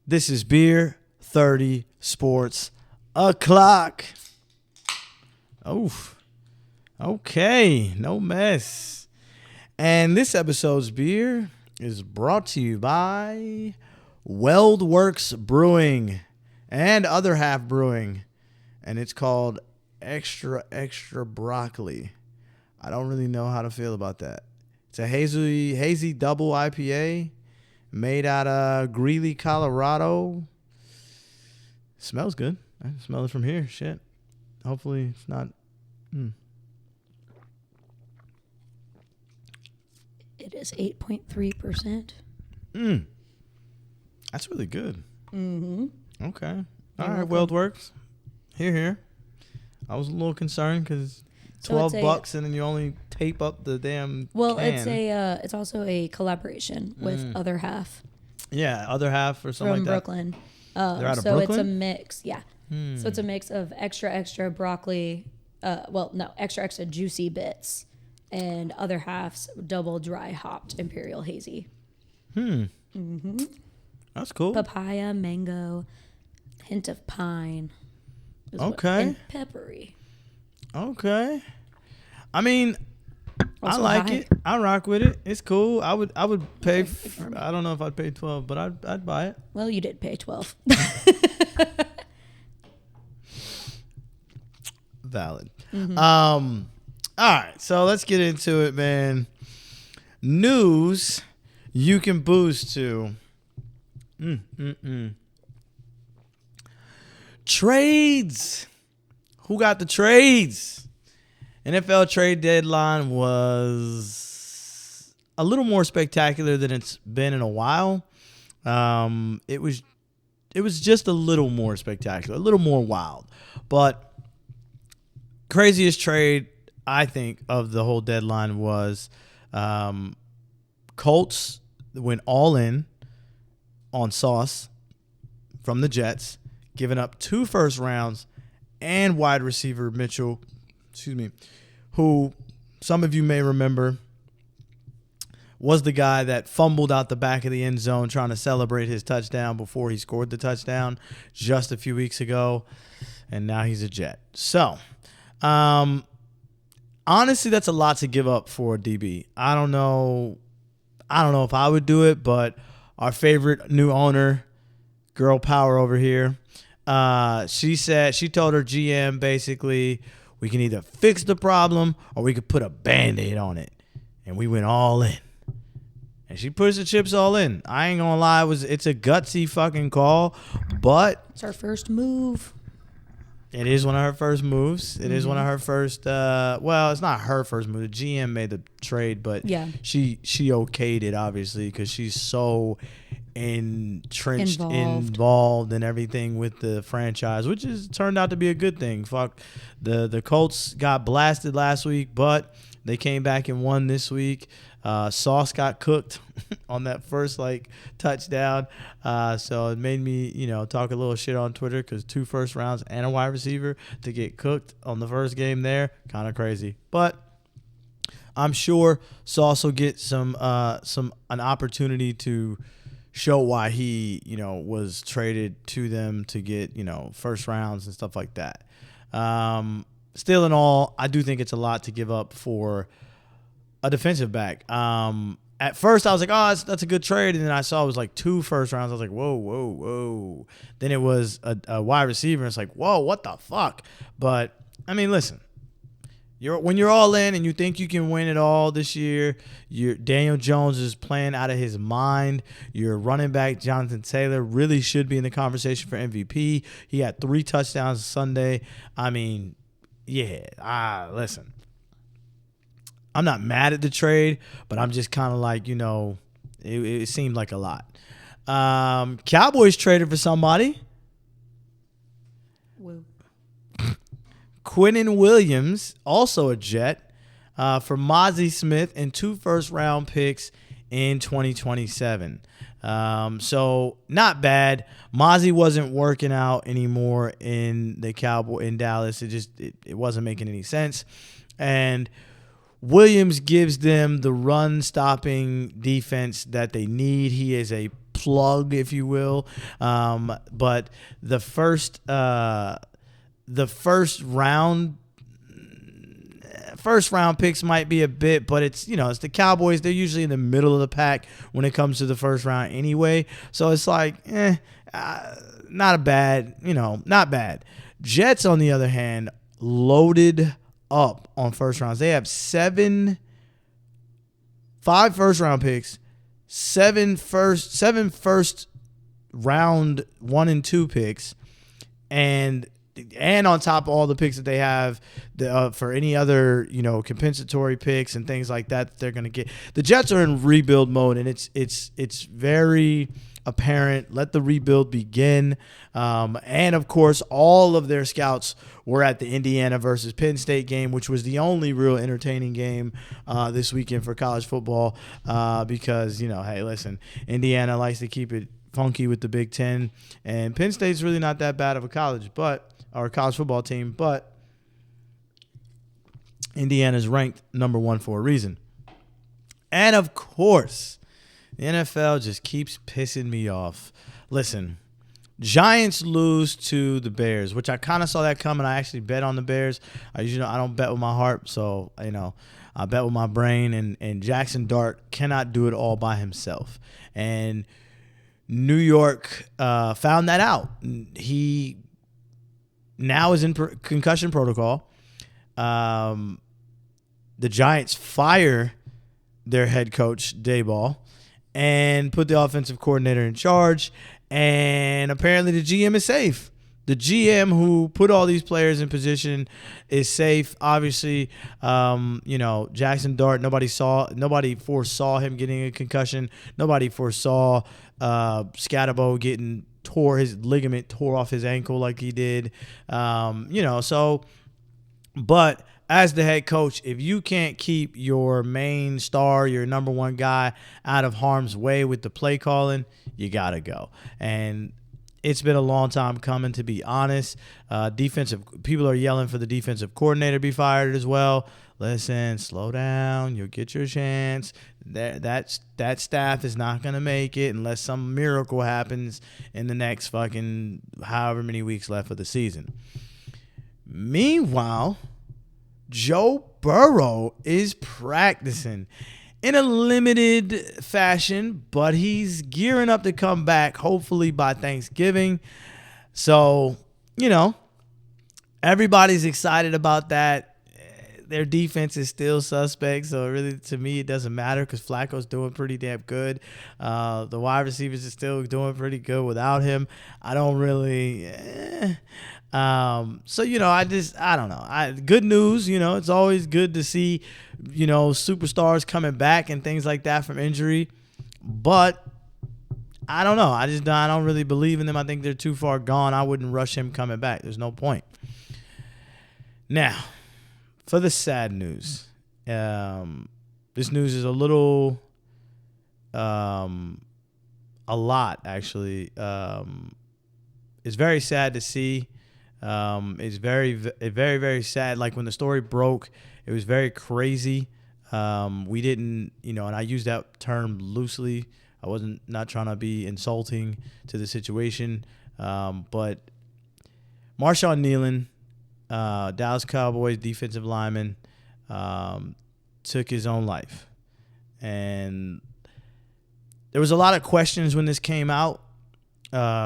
This is Beer 30 Sports O'Clock. Oof. Okay, no mess. And this episode's beer is brought to you by WeldWorks Brewing and Other Half Brewing. And it's called Extra Extra Broccoli. I don't really know how to feel about that. It's a hazy double IPA made out of Greeley, Colorado. Smells good. I can smell it from here. Shit. Hopefully it's not. It is 8.3%. That's really good. Mm-hmm. Okay. All right, WeldWorks. Here. I was a little concerned because $12 and then you only tape up the damn can. It's also a collaboration with Other Half. Yeah, Other Half or something from like that. Brooklyn. They're out of so Brooklyn? It's a mix. Yeah. So it's a mix of extra broccoli. Extra juicy bits, and Other Half's double dry hopped imperial hazy. Mm-hmm. That's cool. Papaya, mango, hint of pine. Okay. And peppery. Okay. I mean, Also I like high. it. I rock with it. It's cool. I would pay. I don't know if I'd pay 12, but I'd buy it. Well, you did pay 12. Valid. Mm-hmm. All right, so let's get into it, man. News you can boost to. Trades. Who got the trades? NFL trade deadline was a little more spectacular than it's been in a while. It was just a little more spectacular, a little more wild. But craziest trade, I think, of the whole deadline was Colts went all in on Sauce from the Jets, giving up 2 first rounds and wide receiver Mitchell, who some of you may remember was the guy that fumbled out the back of the end zone trying to celebrate his touchdown before he scored the touchdown just a few weeks ago, and now he's a Jet. So, honestly, that's a lot to give up for a DB. I don't know if I would do it, but our favorite new owner, girl power over here, she told her GM basically, we can either fix the problem or we could put a Band-Aid on it. And we went all in. And she pushed the chips all in. I ain't gonna lie, it's a gutsy fucking call, but It's our first move. it is one of her first moves. It is one of her first. It's not her first move. The GM made the trade, but Yeah. she okayed it obviously because she's so involved in everything with the franchise, which is turned out to be a good thing. Fuck, the Colts got blasted last week, but they came back and won this week. Sauce got cooked on that first touchdown. So it made me, talk a little shit on Twitter because 2 first rounds and a wide receiver to get cooked on the first game there, kind of crazy. But I'm sure Sauce will get an opportunity to show why he, was traded to them to get, first rounds and stuff like that. Still in all, I do think it's a lot to give up for a defensive back. At first, I was like, oh, that's a good trade. And then I saw it was 2 first rounds. I was like, whoa. Then it was a wide receiver. And it's like, whoa, what the fuck? But, I mean, listen. When you're all in and you think you can win it all this year, Daniel Jones is playing out of his mind. Your running back, Jonathan Taylor, really should be in the conversation for MVP. He had 3 touchdowns Sunday. I mean, yeah, listen. I'm not mad at the trade, but I'm just kind of like, it seemed like a lot. Cowboys traded for somebody. Woo. Quinnen Williams, also a Jet, for Mozzie Smith and 2 first-round picks in 2027. So not bad. Mozzie wasn't working out anymore in Dallas. It wasn't making any sense. And Williams gives them the run-stopping defense that they need. He is a plug, if you will. But the first round picks might be a bit, but it's the Cowboys. They're usually in the middle of the pack when it comes to the first round anyway. So it's like, not bad. Jets, on the other hand, loaded up on first rounds. They have 5 first round picks, 7 first round 1 and 2 picks, and on top of all the picks that they have for any other compensatory picks and things like that they're going to get. The Jets are in rebuild mode, and it's very apparent. Let the rebuild begin. And of course, all of their scouts were at the Indiana versus Penn State game, which was the only real entertaining game this weekend for college football, because hey, listen, Indiana likes to keep it funky with the Big Ten, and Penn State's really not that bad of a college football team, but Indiana's ranked number 1 for a reason. And of course, the NFL just keeps pissing me off. Listen, Giants lose to the Bears, which I kind of saw that coming. I actually bet on the Bears. I don't bet with my heart, so I bet with my brain. And Jackson Dart cannot do it all by himself. And New York found that out. He now is in concussion protocol. The Giants fire their head coach, Daboll, and put the offensive coordinator in charge. And apparently the GM is safe. The GM who put all these players in position is safe. Obviously, Jackson Dart, nobody foresaw him getting a concussion. Nobody foresaw Scatterbo getting his ligament tore off his ankle like he did. But as the head coach, if you can't keep your main star, your number 1 guy, out of harm's way with the play calling, you got to go. And it's been a long time coming, to be honest. People are yelling for the defensive coordinator to be fired as well. Listen, slow down. You'll get your chance. That staff is not going to make it unless some miracle happens in the next fucking however many weeks left of the season. Meanwhile, Joe Burrow is practicing in a limited fashion, but he's gearing up to come back hopefully by Thanksgiving. So, everybody's excited about that. Their defense is still suspect, so really, to me, it doesn't matter because Flacco's doing pretty damn good. The wide receivers are still doing pretty good without him. I don't really... I don't know. Good news, it's always good to see, superstars coming back and things like that from injury. But I don't know. I don't really believe in them. I think they're too far gone. I wouldn't rush him coming back. There's no point. Now, for the sad news. This news is a lot, actually. It's very sad to see. It's very, very, very sad. Like when the story broke, it was very crazy. We didn't, and I use that term loosely. I wasn't not trying to be insulting to the situation. But Marshawn Nealon, Dallas Cowboys defensive lineman, took his own life. And there was a lot of questions when this came out.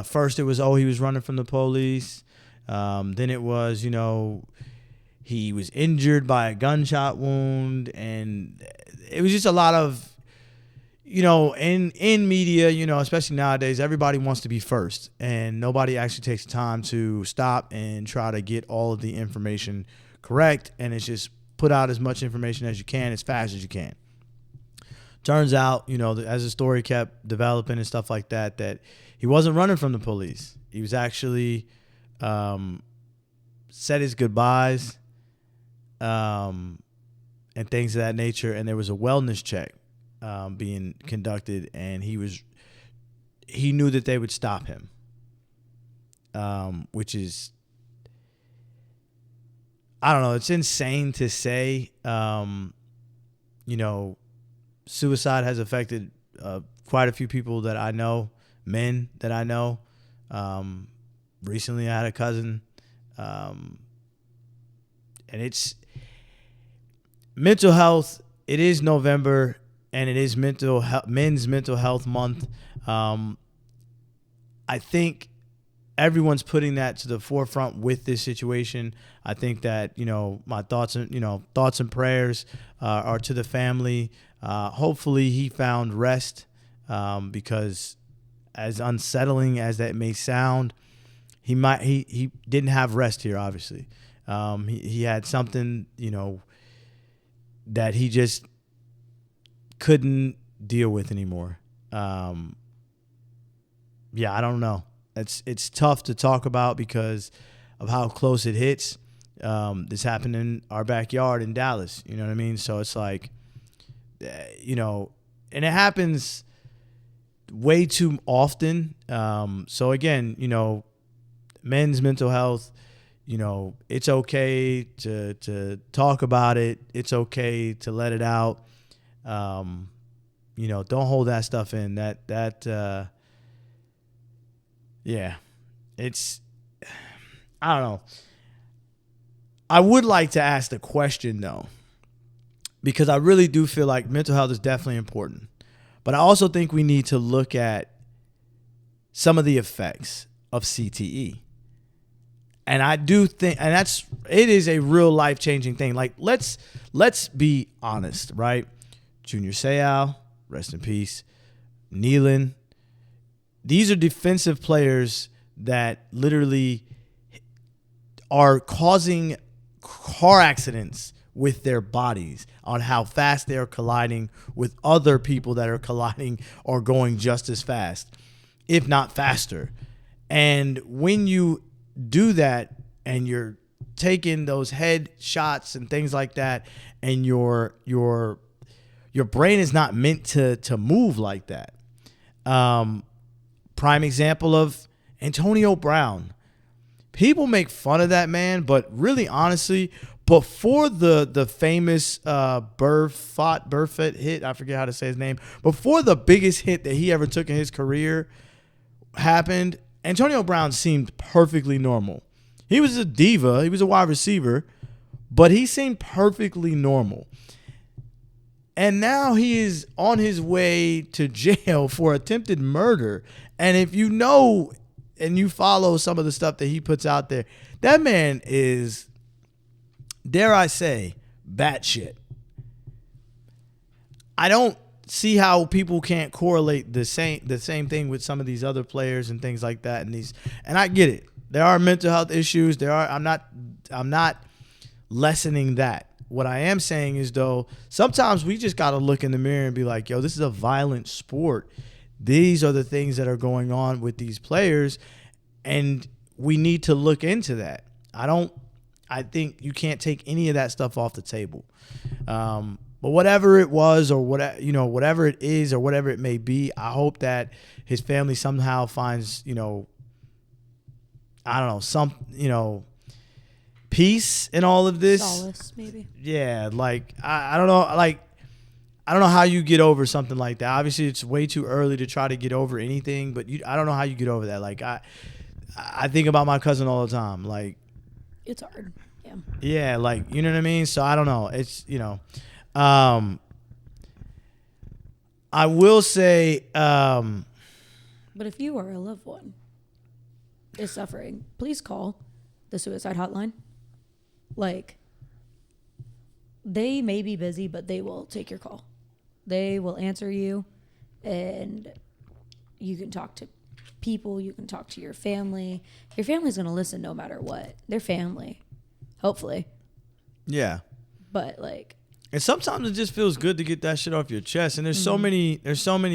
First it was, he was running from the police. Then it was, he was injured by a gunshot wound, and it was just a lot of, in media, especially nowadays, everybody wants to be first, and nobody actually takes time to stop and try to get all of the information correct, and it's just put out as much information as you can, as fast as you can. Turns out, as the story kept developing and stuff like that, that he wasn't running from the police. He was actually... said his goodbyes, and things of that nature. And there was a wellness check being conducted, and he knew that they would stop him, which is, I don't know, it's insane to say. Suicide has affected quite a few people that I know. men that I know. Recently I had a cousin, and it's mental health. It is November, and it is men's mental health month. I think everyone's putting that to the forefront with this situation. I think that, my thoughts and prayers are to the family. Hopefully he found rest, because as unsettling as that may sound, he didn't have rest here, obviously. He had something, that he just couldn't deal with anymore. I don't know. It's tough to talk about because of how close it hits. This happened in our backyard in Dallas. You know what I mean? So it's like, and it happens way too often. So again, men's mental health, it's okay to talk about it. It's okay to let it out. Don't hold that stuff in. It's, I don't know. I would like to ask the question though, because I really do feel like mental health is definitely important. But I also think we need to look at some of the effects of CTE. And I do think, and it is a real life-changing thing. Like, let's be honest, right? Junior Seau, rest in peace. Nealon. These are defensive players that literally are causing car accidents with their bodies on how fast they are colliding with other people that are colliding or going just as fast, if not faster. And when you do that and you're taking those head shots and things like that, and your brain is not meant to move like that. Prime example of Antonio Brown. People make fun of that man, but really, honestly, before the famous Burfitt hit, I forget how to say his name, before the biggest hit that he ever took in his career happened, Antonio Brown seemed perfectly normal. He was a diva. He was a wide receiver, but he seemed perfectly normal. And now he is on his way to jail for attempted murder. And if you know and you follow some of the stuff that he puts out there, that man is, dare I say, batshit. I don't see how people can't correlate the same thing with some of these other players and things like that. And I get it. There are mental health issues. I'm not lessening that. What I am saying is, though, sometimes we just got to look in the mirror and be like, yo, this is a violent sport. These are the things that are going on with these players, and we need to look into that. I think you can't take any of that stuff off the table. But whatever it was, or whatever it is, or whatever it may be, I hope that his family somehow finds, peace in all of this. Solace, maybe. Yeah, I don't know, I don't know how you get over something like that. Obviously, it's way too early to try to get over anything, but I don't know how you get over that. I think about my cousin all the time. It's hard. Yeah. Yeah, you know what I mean? So I don't know. It's, I will say, but if you or a loved one is suffering, please call the suicide hotline. They may be busy, but they will take your call. They will answer you, and you can talk to people. You can talk to your family. Your family's going to listen no matter what. They're family, hopefully. Yeah. But and sometimes it just feels good to get that shit off your chest. And there's so many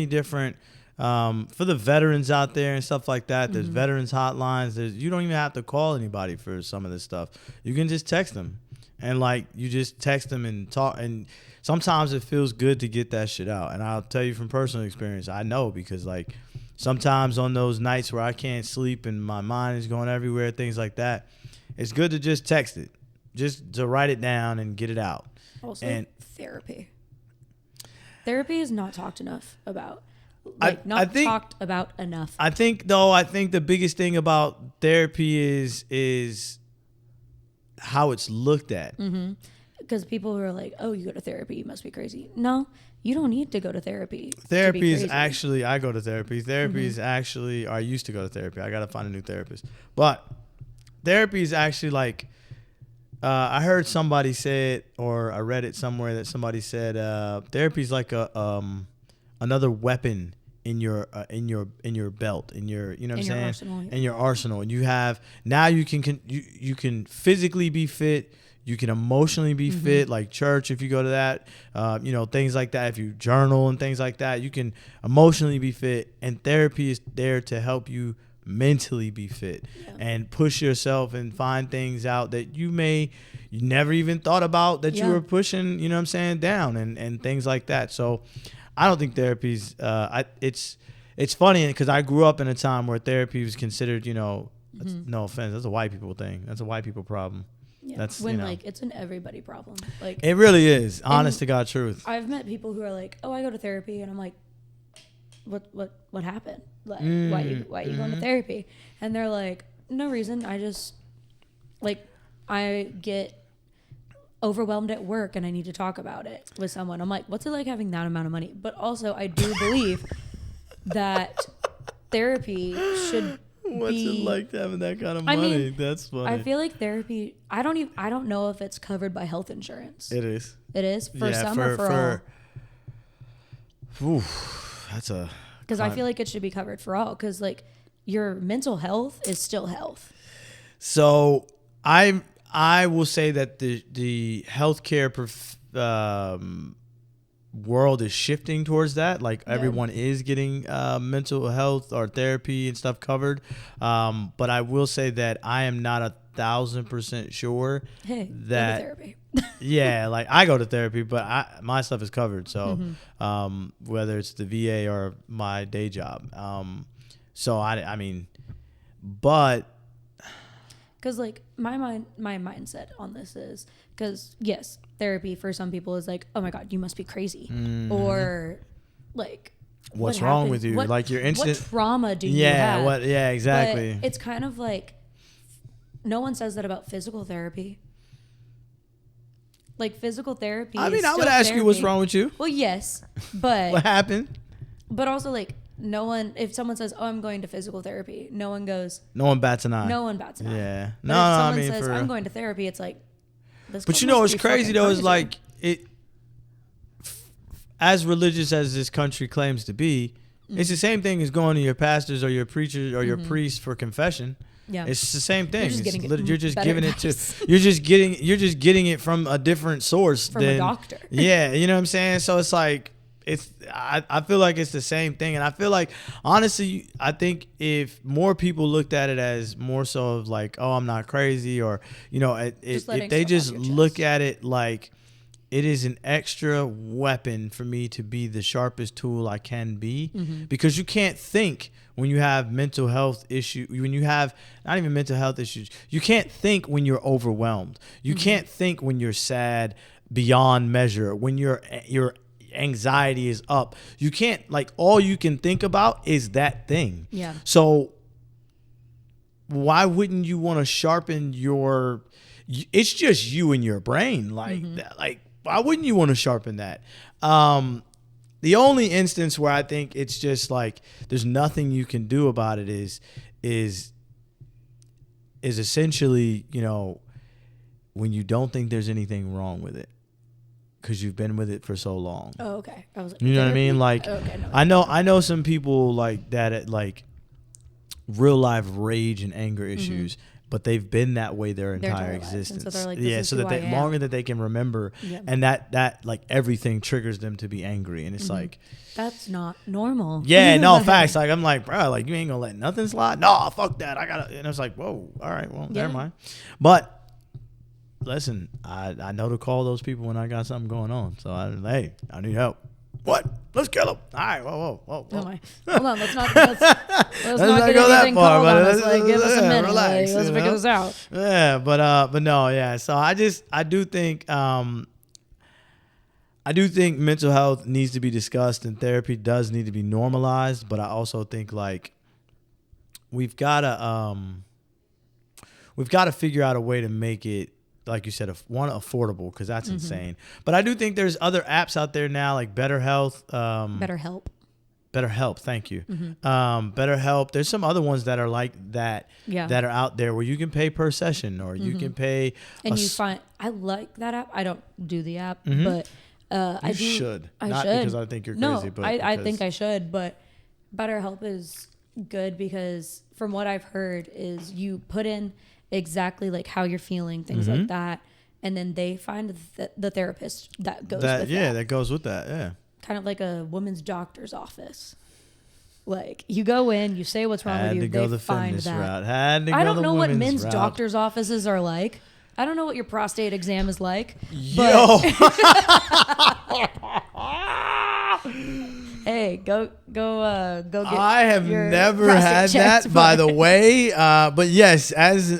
different, for the veterans out there and stuff like that. There's veterans hotlines. You don't even have to call anybody for some of this stuff. You can just text them, and you just text them and talk. And sometimes it feels good to get that shit out. And I'll tell you from personal experience, I know, because sometimes on those nights where I can't sleep and my mind is going everywhere, things like that, it's good to just text it, just to write it down and get it out. Also, therapy. Therapy is not talked enough about. like I think, talked about enough. I think the biggest thing about therapy is how it's looked at. Because people who are like, oh, you go to therapy, you must be crazy. No, you don't need to go to therapy. Therapy is actually, I go to therapy. Therapy is actually, or I used to go to therapy. I got to find a new therapist. But therapy is actually like, I heard somebody say it, or I read it somewhere that somebody said, therapy is like another weapon in your belt, in your, you know what I'm saying? Arsenal, yeah. In your arsenal. And you have, now you can physically be fit. You can emotionally be fit, like church, if you go to that, things like that. If you journal and things like that, you can emotionally be fit. And therapy is there to help you mentally be fit and push yourself and find things out that you never even thought about that you were pushing, you know what I'm saying, down and things like that. So I don't think therapy's, it's funny because I grew up in a time where therapy was considered, no offense, that's a white people thing. That's a white people problem. Yeah. That's when like it's an everybody problem. Like it really is, honest to God truth. I've met people who are like, "Oh, I go to therapy," and I'm like, "What happened? Like, why you going to therapy?" And they're like, "No reason. I just like I get overwhelmed at work and I need to talk about it with someone." I'm like, "What's it like having that amount of money?" But also, I do believe that therapy should. What's it like having that kind of money? Mean, that's funny. I feel like therapy. I don't know if it's covered by health insurance. It is. It is for some or for all. Oof, that's a. Because I feel like it should be covered for all. Because like your mental health is still health. So I will say that the healthcare world is shifting towards that. Like everyone is getting mental health or therapy and stuff covered. But I will say that I am not 1,000% sure that go to therapy. Yeah, like I go to therapy, but my stuff is covered. So whether it's the VA or my day job. So I mean, but because like my mindset on this is because yes, therapy for some people is like, oh my God, you must be crazy, or like what's wrong with you? Like your instant what trauma do you have? Yeah, exactly. But it's kind of like no one says that about physical therapy. Like physical therapy. I mean, I would ask you what's wrong with you. Well, yes, but what happened? But also, like, no one. If someone says, "Oh, I'm going to physical therapy," no one goes. No one bats an eye. No one bats an eye. Yeah. But if someone says, "I'm going to therapy," it's like. But you know what's crazy though is like it. As religious as this country claims to be, it's the same thing as going to your pastors or your preachers or your priest for confession. Yeah, it's the same thing. You're just giving it to. You're just getting it from a different source from a doctor. Yeah, you know what I'm saying. So it's like I feel like it's the same thing, and I feel like honestly, I think if more people looked at it as more so of like, oh, I'm not crazy, or if they just look at it like it is an extra weapon for me to be the sharpest tool I can be, because you can't think when you have mental health issues, when you have not even mental health issues, you can't think when you're overwhelmed. You can't think when you're sad beyond measure, when your anxiety is up. You can't, like, all you can think about is that thing. Yeah. So why wouldn't you want to sharpen it's just you and your brain like that. Like, why wouldn't you want to sharpen that? The only instance where I think it's just like there's nothing you can do about it is essentially, when you don't think there's anything wrong with it because you've been with it for so long. Oh, okay. I was like, you know what I mean? Like, okay, no, I know some people like that at like real life rage and anger issues. But they've been that way their entire existence. So they're like, so that longer that they can remember, and that like everything triggers them to be angry, and it's like that's not normal. Yeah, no facts. Like I'm like, bro, like you ain't gonna let nothing slide. No, fuck that. I gotta. And it's like, whoa, all right, well, never mind. But listen, I know to call those people when I got something going on. So I need help. What? Let's kill him. All right. Whoa. Oh my. Hold on. Let's not get go that far. But like, give us a minute. Relax, let's figure this out. Yeah, but no, yeah. So I do think I do think mental health needs to be discussed and therapy does need to be normalized, but I also think like we've gotta figure out a way to make it, like you said, affordable, because that's insane. But I do think there's other apps out there now like BetterHealth. BetterHelp, thank you. BetterHelp. There's some other ones that are like that that are out there where you can pay per session or you can pay. And I like that app. I don't do the app, but I should. Not because I think you're crazy, but I think I should. But BetterHelp is good because from what I've heard is you put in exactly like how you're feeling, things like that, and then they find the therapist that goes with that. Yeah, that goes with that. Yeah. Kind of like a woman's doctor's office. Like you go in, you say what's wrong with you, they find that. I don't know what men's doctor's offices are like. I don't know what your prostate exam is like. Yo. Hey, go get. I have never had that, by the way. But yes, as you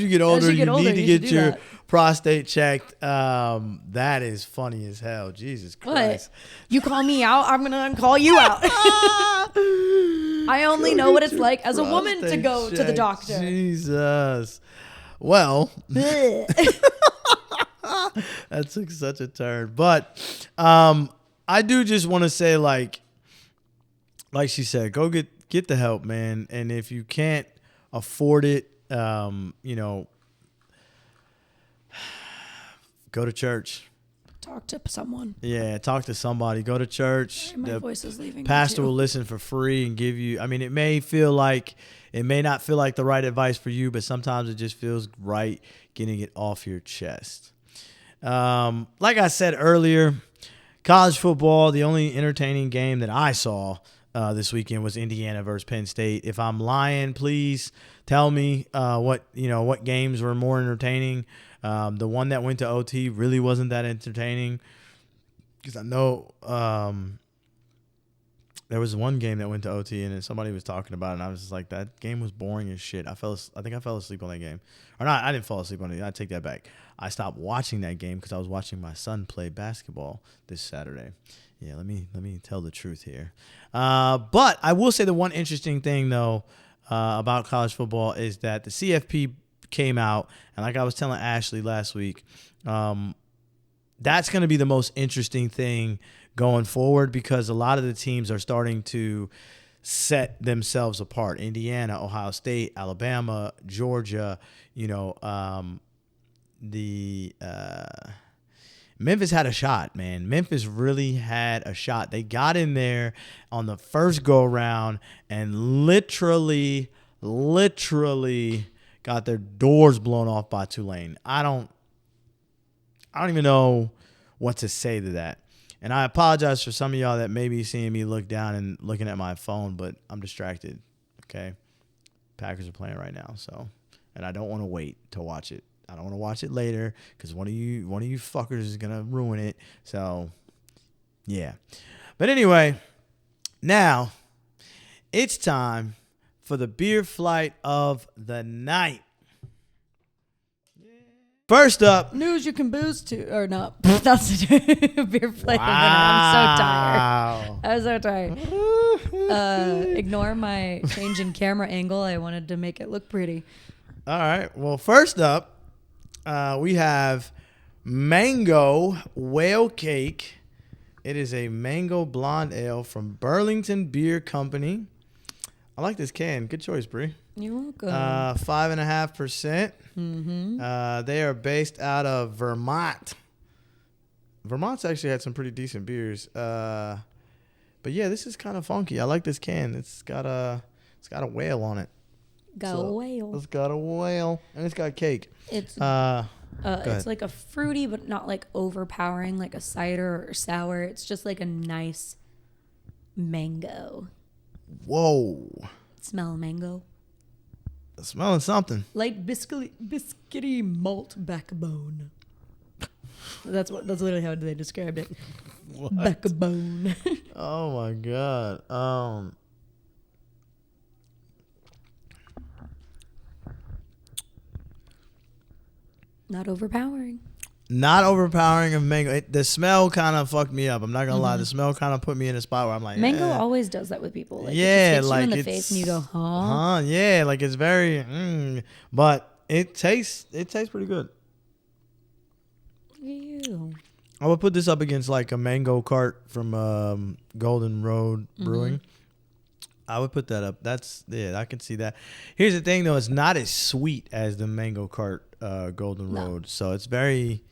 get older, you need to get your prostate checked. That is funny as hell. Jesus Christ! What? You call me out, I'm gonna call you out. I only know what it's like as a woman to go to the doctor. Jesus. Well, that took such a turn. But I do just want to say, like she said, go get the help, man. And if you can't afford it, go to church. Talk to someone. Yeah, talk to somebody. Go to church. My voice is leaving. Pastor will listen for free and give you. I mean, it may not feel like the right advice for you, but sometimes it just feels right getting it off your chest. Like I said earlier, college football, the only entertaining game that I saw this weekend was Indiana versus Penn State. If I'm lying, please tell me what games were more entertaining. The one that went to OT really wasn't that entertaining because I know there was one game that went to OT and then somebody was talking about it and I was just like, that game was boring as shit. I think I fell asleep on that game. Or not, I didn't fall asleep on it. I take that back. I stopped watching that game because I was watching my son play basketball this Saturday. Yeah, let me tell the truth here. But I will say the one interesting thing though about college football is that the CFP came out, and like I was telling Ashley last week, that's going to be the most interesting thing going forward because a lot of the teams are starting to set themselves apart. Indiana, Ohio State, Alabama, Georgia, Memphis had a shot, man. Memphis really had a shot. They got in there on the first go around and literally got their doors blown off by Tulane. I don't even know what to say to that. And I apologize for some of y'all that may be seeing me look down and looking at my phone, but I'm distracted. Okay? Packers are playing right now, and I don't want to wait to watch it. I don't want to watch it later because one of you fuckers is gonna ruin it. So, yeah. But anyway, now it's time for the beer flight of the night. First up, news you can boost to, or not. That's a beer flight of the night. I'm so tired. Ignore my change in camera angle. I wanted to make it look pretty. All right. Well, first up, we have Mango Whale Cake. It is a mango blonde ale from Burlington Beer Company. I like this can. Good choice, Bri. You're welcome. 5.5%. Mm-hmm. They are based out of Vermont. Vermont's actually had some pretty decent beers. But yeah, this is kind of funky. I like this can. It's got a whale on it. A whale. It's got a whale, and it's got cake. It's like a fruity, but not like overpowering, like a cider or sour. It's just like a nice mango. Whoa! Smell mango. Smelling something. Light biscuity malt backbone. That's literally how they described it. What? Backbone. Oh my god. Not overpowering. Not overpowering of mango. The smell kind of fucked me up. I'm not gonna lie. The smell kind of put me in a spot where I'm like, Mango always does that with people. Like, yeah, it just hits like you in the it's, face and you go, huh? yeah, like it's very, but it tastes pretty good. Ew. I would put this up against like a mango cart from Golden Road Brewing. I would put that up. I can see that. Here's the thing though, it's not as sweet as the mango cart Golden Road, so it's very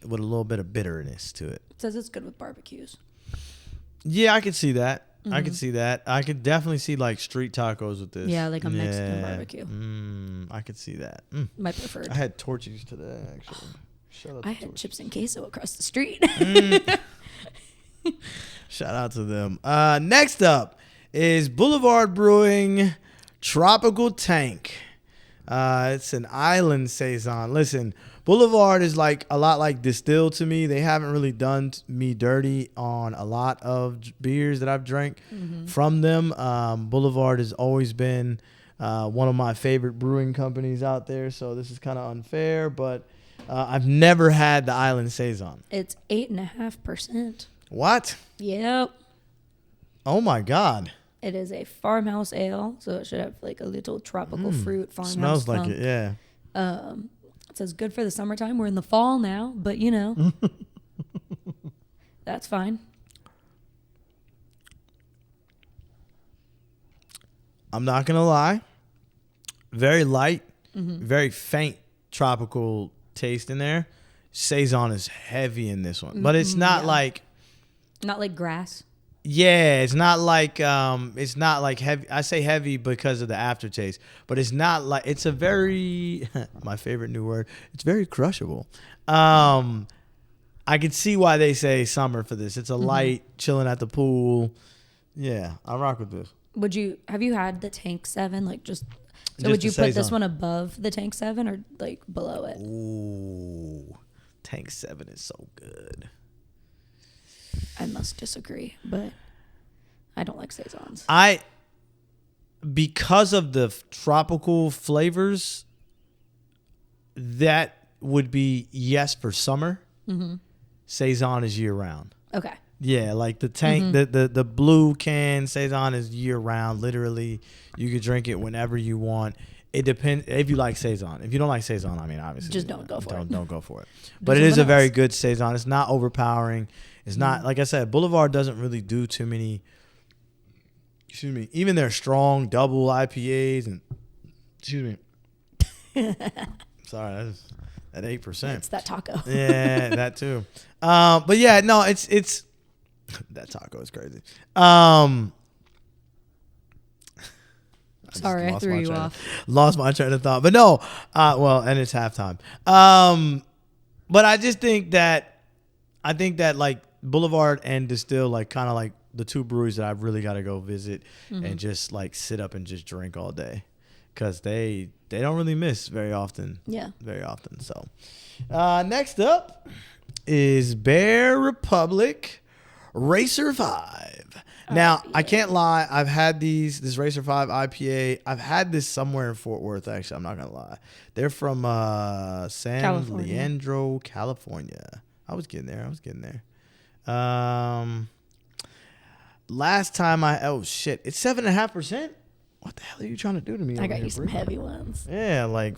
with a little bit of bitterness to it. It says it's good with barbecues. Yeah, I could see that. I could see that. I could definitely see like street tacos with this. Yeah, like a Mexican barbecue. I could see that. My preferred. I had Torchies today, actually. I had chips and queso across the street. Shout out to them. Next up is Boulevard Brewing Tropical Tank. It's an island saison. Listen, Boulevard is like a lot like Distilled to me. They haven't really done me dirty on a lot of beers that I've drank from them. Boulevard has always been one of my favorite brewing companies out there, so this is kind of unfair, but I've never had the Island Saison. It's 8.5%. What? Yep. Oh my God. It is a farmhouse ale, so it should have like a little tropical fruit farmhouse. Smells like funk. it, yeah. It says good for the summertime. We're in the fall now, but you know, that's fine. I'm not gonna lie. Very light, very faint tropical taste in there. Saison is heavy in this one, but it's not like. Not like grass. Yeah, it's not like heavy. I say heavy because of the aftertaste, but it's not like, it's a very my favorite new word. It's very crushable. I can see why they say summer for this. It's a light chilling at the pool. Yeah, I rock with this. Have you had the Tank 7? Like just Just would you put this Saison. one above the Tank 7 or like below it? Ooh, Tank 7 is so good. I must disagree, but I don't like saisons. Because of the tropical flavors, that would be yes for summer. Saison is year round. Okay. Yeah, like the tank, the blue can Saison is year round. Literally, you can drink it whenever you want. It depends if you like Saison. If you don't like Saison, I mean, obviously, Just don't go for it. Don't go for it. But it is a very good Saison. It's not overpowering. It's not, like I said, Boulevard doesn't really do too many. Excuse me. Even their strong double IPAs and excuse me. Sorry, that's at 8%. It's that taco. Yeah, that too. But yeah, no, it's that taco is crazy. Sorry, I threw you off. Lost my train of thought. But no, well, and it's halftime. But I just think that like Boulevard and Distill, like kind of like the two breweries that I've really got to go visit and just like sit up and just drink all day, because they don't really miss very often. Yeah. Very often. So next up is Bear Republic Racer 5. Now, I can't lie. I've had this Racer 5 IPA. I've had this somewhere in Fort Worth, actually. I'm not going to lie. They're from San California. Leandro, California. I was getting there. Last time oh, shit. It's 7.5%? What the hell are you trying to do to me? I got you some heavy ones. Yeah, like,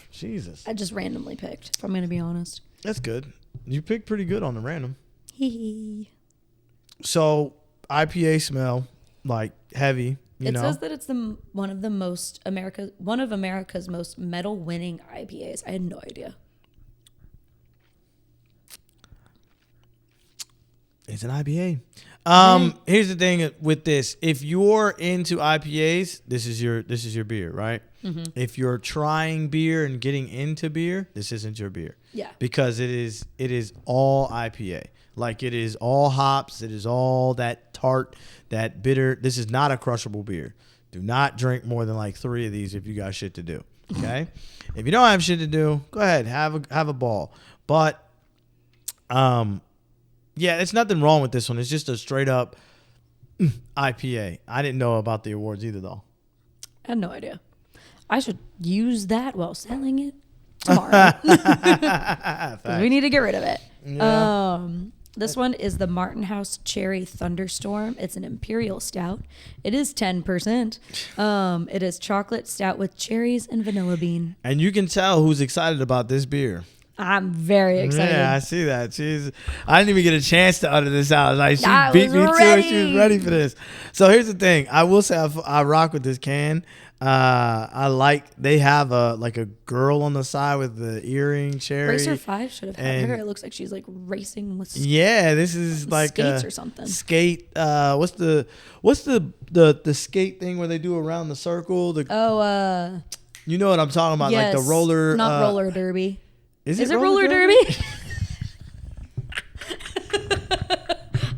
Jesus. I just randomly picked, if I'm going to be honest. That's good. You picked pretty good on the random. Hee. So, IPA smell, like, heavy, you know. It says that it's one of America's most medal-winning IPAs. I had no idea. It's an IPA. Here's the thing with this. If you're into IPAs, this is your beer, right? If you're trying beer and getting into beer, this isn't your beer. Yeah. Because it is all IPA. Like, it is all hops. It is all that tart, that bitter. This is not a crushable beer. Do not drink more than like 3 of these if you got shit to do. Okay? If you don't have shit to do, go ahead, have a ball. But yeah, it's nothing wrong with this one. It's just a straight up IPA. I didn't know about the awards either, though. I had no idea. I should use that while selling it. tomorrow. We need to get rid of it. Yeah. This one is the Martin House Cherry Thunderstorm. It's an imperial stout. It is 10%. It is chocolate stout with cherries and vanilla bean. And you can tell who's excited about this beer. I'm very excited. Yeah, I see that. I didn't even get a chance to utter this out. Like, she beat me to it. She was ready for this. So here's the thing. I will say I rock with this can. I like they have a girl on the side with the earring cherry. Racer 5 should have had her. It looks like she's like racing with this is like skates or something. Skate. What's the skate thing where they do around the circle? You know what I'm talking about? Yes, like the roller. Not roller derby. Is it roller derby?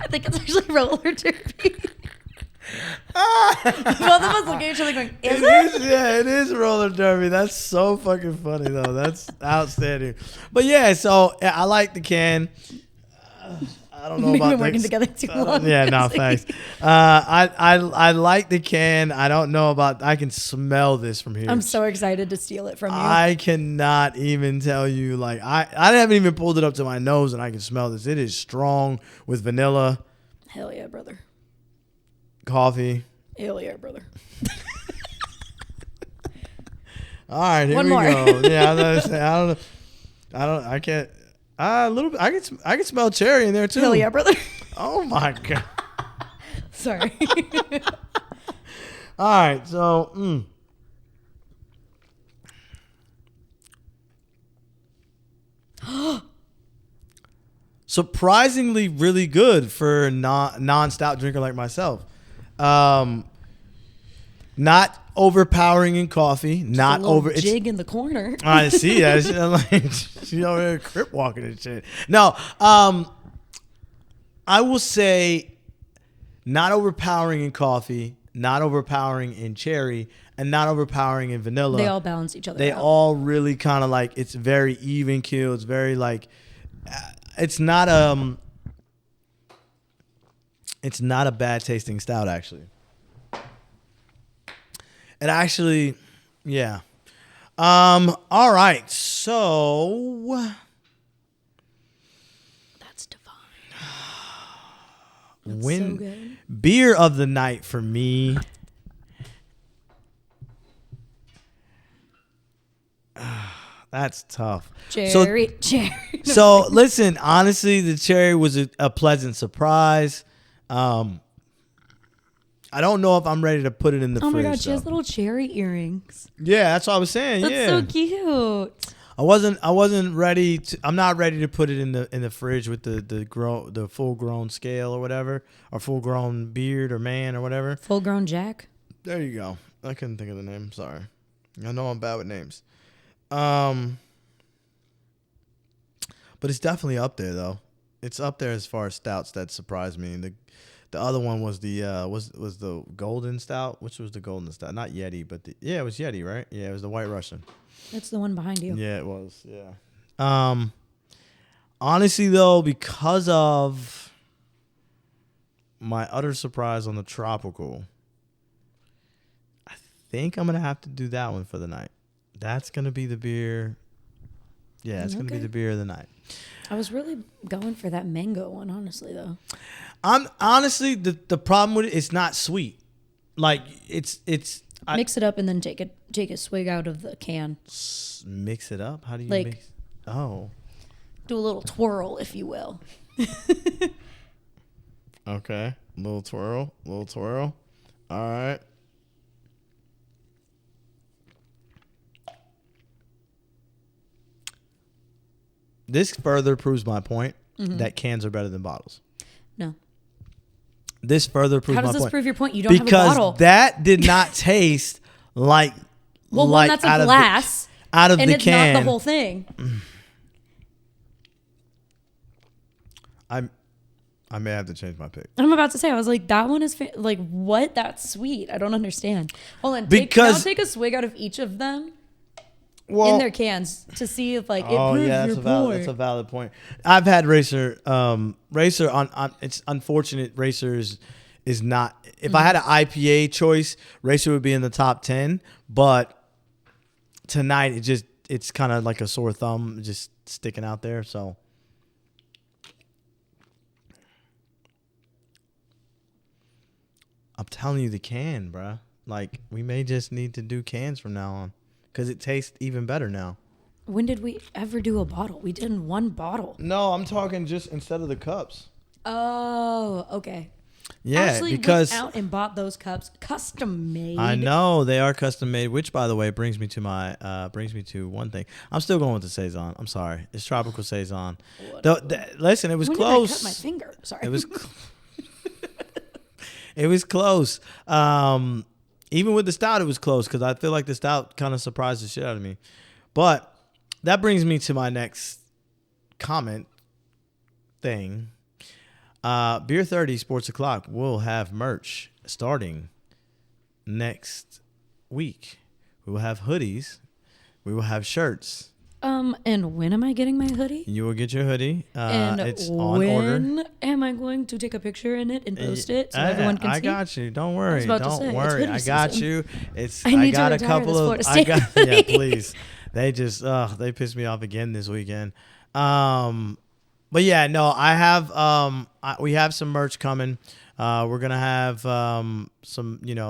I think it's actually roller derby. Both of us look at each other going, is it? Yeah, it is roller derby. That's so fucking funny, though. That's outstanding. But yeah, so I like the can. I don't know We've about been working together too long. Yeah, no, thanks. I like the can. I don't know about. I can smell this from here. I'm so excited to steal it from you. I cannot even tell you. Like I haven't even pulled it up to my nose, and I can smell this. It is strong with vanilla. Hell yeah, brother. Coffee. Hell yeah, brother. All right, here One we more. go. Yeah, I can't. A little bit. I can smell cherry in there too. Hell yeah, brother. Oh my god. Sorry. All right, so. Surprisingly, really good for a non-stout drinker like myself. Not overpowering in coffee. Not over. Jig in the corner. I see that. She's over there crip walking and shit. No, I will say, not overpowering in coffee, not overpowering in cherry, and not overpowering in vanilla. They all balance each other out. They all really kind of like, it's very even keel. It's very like, it's not a bad tasting stout actually. It actually, yeah. All right, so that's divine. When so good. Beer of the night for me. That's tough. Cherry. So listen, honestly, the cherry was a pleasant surprise. I don't know if I'm ready to put it in the fridge. Oh my god, she has little cherry earrings. Yeah, that's what I was saying. That's yeah, so cute. I wasn't ready to. I'm not ready to put it in the fridge with the full grown scale or whatever, or full grown beard or man or whatever. Full grown Jack. There you go. I couldn't think of the name. Sorry. I know I'm bad with names. But it's definitely up there though. It's up there as far as stouts that surprised me. The other one was the was the golden stout. Which was the golden stout? Not Yeti, but it was Yeti, right? Yeah, it was the White Russian. That's the one behind you. Yeah, it was. Yeah. Honestly though, because of my utter surprise on the tropical, I think I'm gonna have to do that one for the night. That's gonna be the beer. Yeah, it's gonna be the beer of the night. I was really going for that mango one, honestly, though. I'm honestly the problem with it, it's not sweet. Like it's mix it up and then take a swig out of the can. Mix it up? How do you mix? Oh. Do a little twirl, if you will. Okay. Little twirl. All right. This further proves my point that cans are better than bottles. No. This further proves my point. How does this prove your point? You don't have a bottle. Because that did not taste like well, like one, that's a glass. Out of the can. And it's not the whole thing. I may have to change my pick. I'm about to say, I was like, that one is like, what? That's sweet. I don't understand. Hold on. Because now take a swig out of each of them. Well, in their cans to see if like it proves your point. That's a valid point. I've had Racer on it's unfortunate Racer is not. If I had an IPA choice, Racer would be in the top 10, but tonight it's kind of like a sore thumb just sticking out there. So I'm telling you, the can, bruh. Like, we may just need to do cans from now on because it tastes even better now. When did we ever do a bottle? We did in one bottle. No, I'm talking just instead of the cups. Oh, okay. Yeah, Ashley because went out and bought those cups custom made. I know they are custom made, which, by the way, brings me to one thing. I'm still going with the saison. I'm sorry, it's tropical saison. Listen, it was when close. Did I cut my finger? Sorry, It was. It was close. Even with the stout, it was close because I feel like the stout kind of surprised the shit out of me. But that brings me to my next comment thing. Beer 30 Sports O'Clock will have merch starting next week. We will have hoodies. We will have shirts. And when am I getting my hoodie? You will get your hoodie. And it's on order. when am I going to take a picture in it and post it so everyone can see? I got you. Don't worry. Don't worry. I got you. I got a couple of. Yeah, please. They just they pissed me off again this weekend. But yeah, no, I have we have some merch coming. We're gonna have some,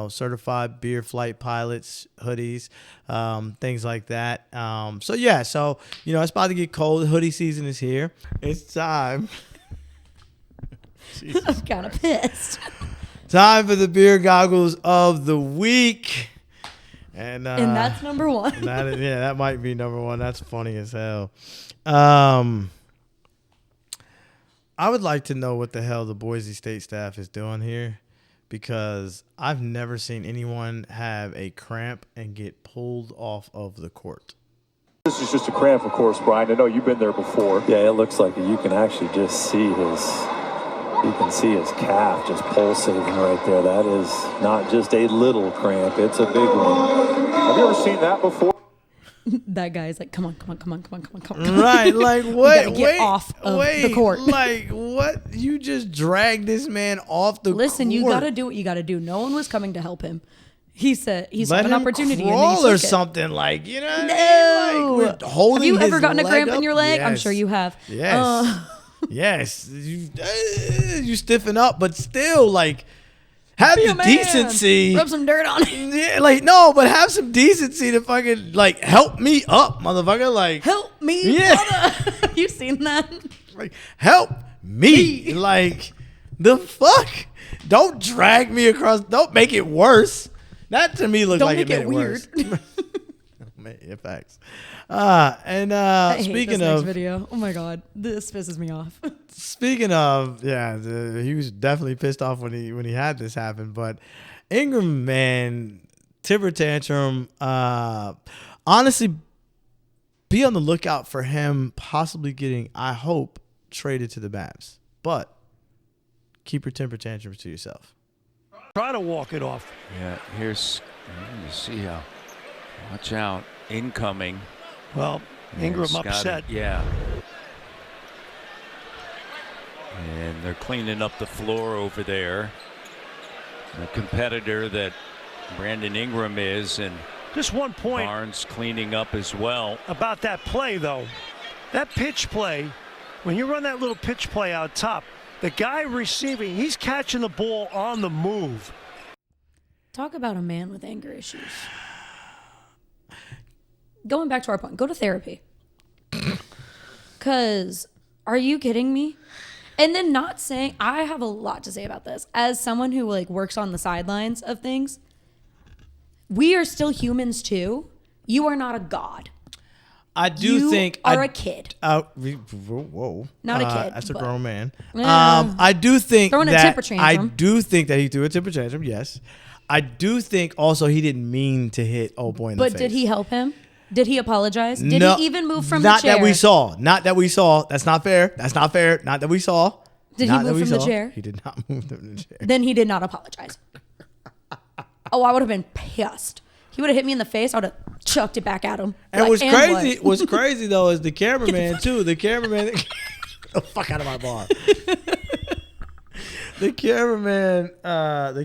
certified beer flight pilots hoodies, things like that. So it's about to get cold. Hoodie season is here. It's time. I'm kind of pissed. Time for the beer goggles of the week, and that's number one. That might be number one. That's funny as hell. I would like to know what the hell the Boise State staff is doing here, because I've never seen anyone have a cramp and get pulled off of the court. This is just a cramp, of course, Brian. I know you've been there before. Yeah, it looks like it. You can actually just see his calf just pulsating right there. That is not just a little cramp. It's a big one. Have you ever seen that before? That guy's like, come on. Right, like what? Get off of the court. Like what? You just dragged this man off the court. Listen, you got to do what you got to do. No one was coming to help him. He said he's Let an him opportunity. Crawl and or something like, you know what no. I mean? Like, holding have you ever his gotten a leg cramp up? in your leg? Yes. I'm sure you have. Yes. Yes. You stiffen up, but still, like, have the decency. Rub some dirt on it. Yeah, like, no, but have some decency to fucking, like, help me up, motherfucker. Like, help me, brother. You seen that? Like, help me. Like, the fuck? Don't drag me across. Don't make it worse. That to me looks like it made it weird. Yeah, facts. Speaking of video, oh my god, this pisses me off. Speaking of, he was definitely pissed off when he had this happen. But Ingram, man, temper tantrum. Honestly, be on the lookout for him possibly getting, I hope, traded to the Mavs. But keep your temper tantrums to yourself. Try to walk it off. Yeah, you see how. Watch out. Incoming. Well, Ingram upset. Yeah. And they're cleaning up the floor over there. The competitor that Brandon Ingram is, and just one point. Barnes cleaning up as well. About that play, though. That pitch play, when you run that little pitch play out top, the guy receiving, he's catching the ball on the move. Talk about a man with anger issues. Going back to our point, go to therapy. Because are you kidding me? And then not saying, I have a lot to say about this. As someone who like works on the sidelines of things, we are still humans too. You are not a god. I think you are a kid. Whoa. Not a kid. That's a grown man. Yeah. I do think Throwing a temper tantrum. I do think that he threw a temper tantrum, yes. I do think also he didn't mean to hit old boy in the face. But did he help him? Did he apologize? Did he even move from the chair? Not that we saw. That's not fair. Not that we saw. Did he move from the chair? He did not move from the chair. Then he did not apologize. Oh, I would have been pissed. He would have hit me in the face. I would have chucked it back at him. And what's crazy though is the cameraman too. The cameraman, get the fuck out of my bar. The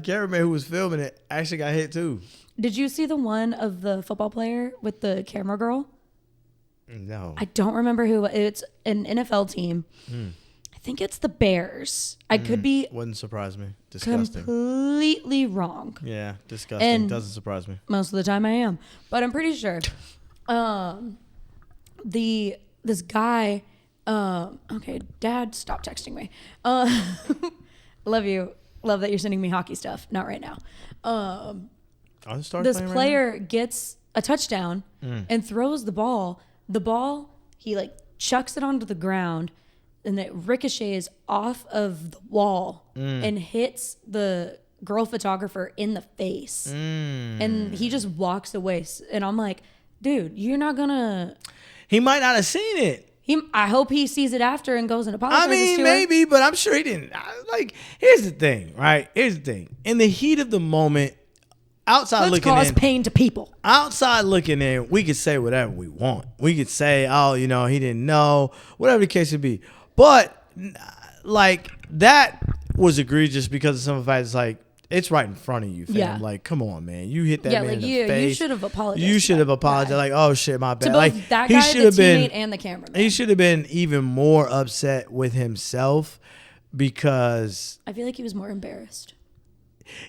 cameraman who was filming it actually got hit too. Did you see the one of the football player with the camera girl? No. I don't remember who. It's an NFL team. I think it's the Bears. I could be Wouldn't surprise me. Disgusting. completely wrong. Yeah, disgusting. And- Doesn't surprise me. Most of the time I am. But I'm pretty sure. This guy, okay, Dad, stop texting me. Love you. Love that you're sending me hockey stuff. Not right now. Are the Stars This playing right player gets a touchdown and throws the ball. The ball, he like chucks it onto the ground and it ricochets off of the wall and hits the girl photographer in the face. And he just walks away. And I'm like, dude, you're not gonna. He might not have seen it. I hope he sees it after and goes and apologizes I mean, to her. maybe, but I'm sure he didn't. Like, here's the thing, right? Here's the thing. In the heat of the moment, outside Let's looking cause in, pain to people. outside looking in, we could say whatever we want. We could say, oh, you know, he didn't know, whatever the case would be. But like that was egregious because of some of the fact it's like it's right in front of you, fam. Yeah. Like, come on, man. You hit that Yeah, man like in the you face. should have apologized. You to should that have apologized. guy. Like, oh shit, my bad. To both Like that he guy, should the have been. teammate, and the cameraman. He should have been even more upset with himself because I feel like he was more embarrassed.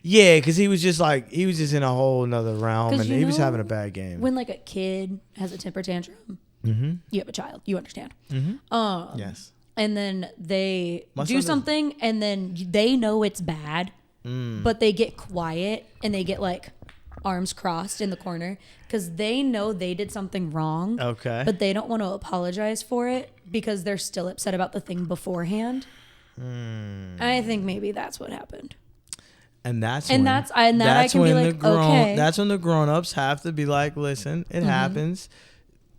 yeah, because he was just in a whole nother realm 'Cause and you he was know having a bad game. When like a kid has a temper tantrum, you have a child, you understand. Yes. And then they My son do doesn't. something, and then they know it's bad, but they get quiet and they get like arms crossed in the corner because they know they did something wrong. Okay. But they don't want to apologize for it because they're still upset about the thing beforehand. I think maybe that's what happened. And that's And when, that's- and that I can be like, okay. That's when the grown-ups have to be like, listen, it happens.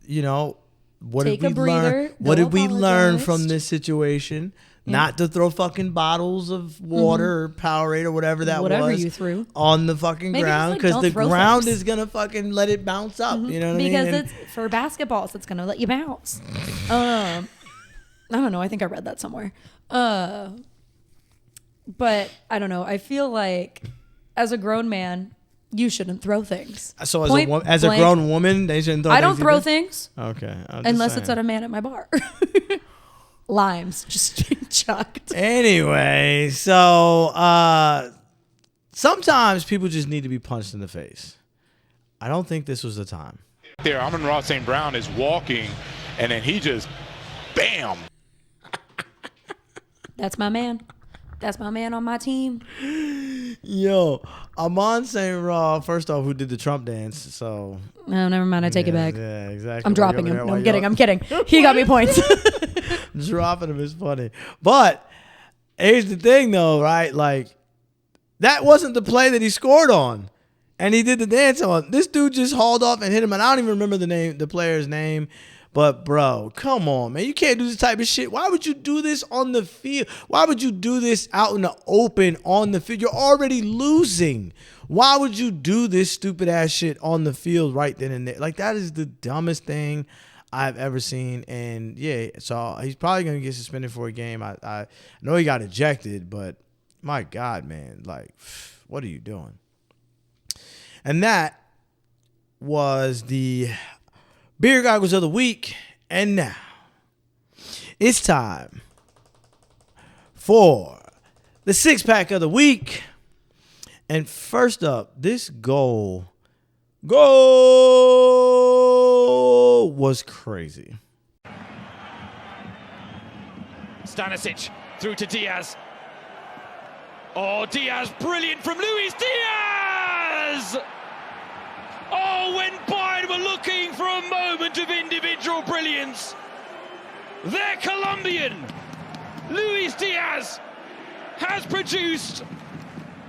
You know, what Take did a we learn? breather, What go did we learn apologize. from this situation? Not to throw fucking bottles of water or Powerade or whatever that Whatever was you threw. on the fucking Maybe just, ground like, because don't the throw ground things. is gonna fucking let it bounce up. You know what Because I mean? And- it's for basketballs, it's gonna let you bounce. I don't know. I think I read that somewhere. But I don't know. I feel like as a grown man, you shouldn't throw things. so as Point a blank, grown woman, they shouldn't throw. I don't things throw either? things Okay, I'm just unless saying. it's at a man at my bar. Limes just chucked. Anyway, so sometimes people just need to be punched in the face. I don't think this was the time. There, Amon-Ra St. Brown is walking, and then he just, bam. That's my man. That's my man on my team. Yo, Amon St. Ra, first off, who did the Trump dance, so... No, never mind. I take it back. Yeah, exactly. I'm dropping him. No, I'm kidding. I'm kidding. He got me points. Dropping him is funny. But here's the thing, though, right? Like, that wasn't the play that he scored on. And he did the dance on. This dude just hauled off and hit him. And I don't even remember the player's name. But, bro, come on, man. You can't do this type of shit. Why would you do this on the field? Why would you do this out in the open on the field? You're already losing. Why would you do this stupid ass shit on the field right then and there? Like, that is the dumbest thing I've ever seen. And, yeah, so he's probably going to get suspended for a game. I know he got ejected, but my God, man. Like, what are you doing? And that was the Beer Goggles of the Week. And now it's time for the six pack of the week. And first up, this goal was crazy. Stanisic through to Diaz. Oh, Diaz, brilliant from Luis Diaz! Oh, when Bayern were looking for a moment of individual brilliance, their Colombian, Luis Diaz, has produced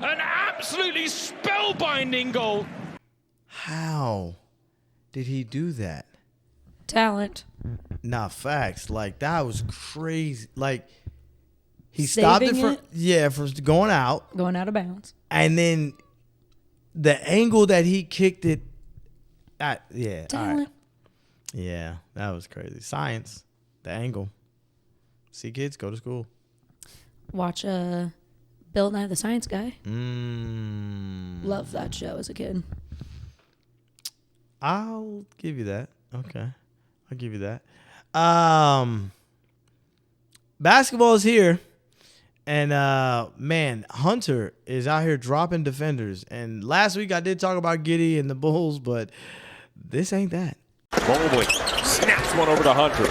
an absolutely spellbinding goal. How did he do that? Talent. Nah, facts. Like, that was crazy. Like, he stopped it Saving from going out. Going out of bounds. And then the angle that he kicked it at, yeah. All right. Talent. Yeah, that was crazy. Science, the angle. See, kids, go to school. Watch Bill Nye the Science Guy. Love that show as a kid. I'll give you that. Okay. I'll give you that. Basketball is here. And, man, Hunter is out here dropping defenders. And last week I did talk about Giddey and the Bulls, but this ain't that. Mobley snaps one over to Hunter.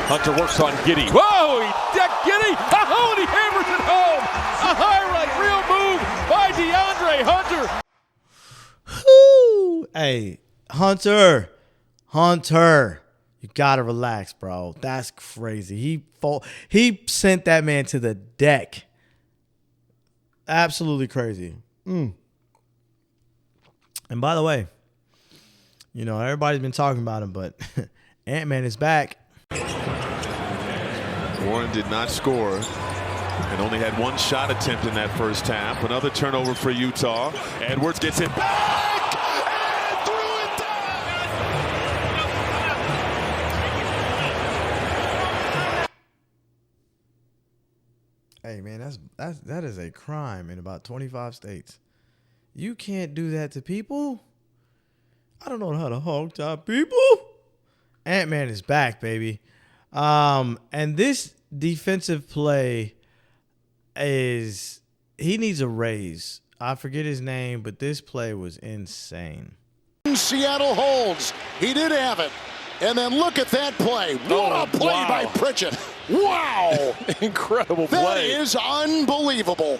Hunter works on Giddey. Whoa, he decked Giddey. Oh, and he hammers it home. A highlight, real move by DeAndre Hunter. Whoo! Hey, Hunter, you gotta relax, bro. That's crazy. He sent that man to the deck. Absolutely crazy. And by the way, you know, everybody's been talking about him, but Ant-Man is back. Warren did not score and only had one shot attempt in that first half. Another turnover for Utah. Edwards gets it back and threw it down. Hey, man, that is a crime in about 25 states. You can't do that to people. I don't know how to hog tie people. Ant-Man is back, baby. And this defensive play he needs a raise. I forget his name, but this play was insane. Seattle holds. He did have it. And then look at that play. What a play by Pritchett. Wow. Incredible play. That is unbelievable.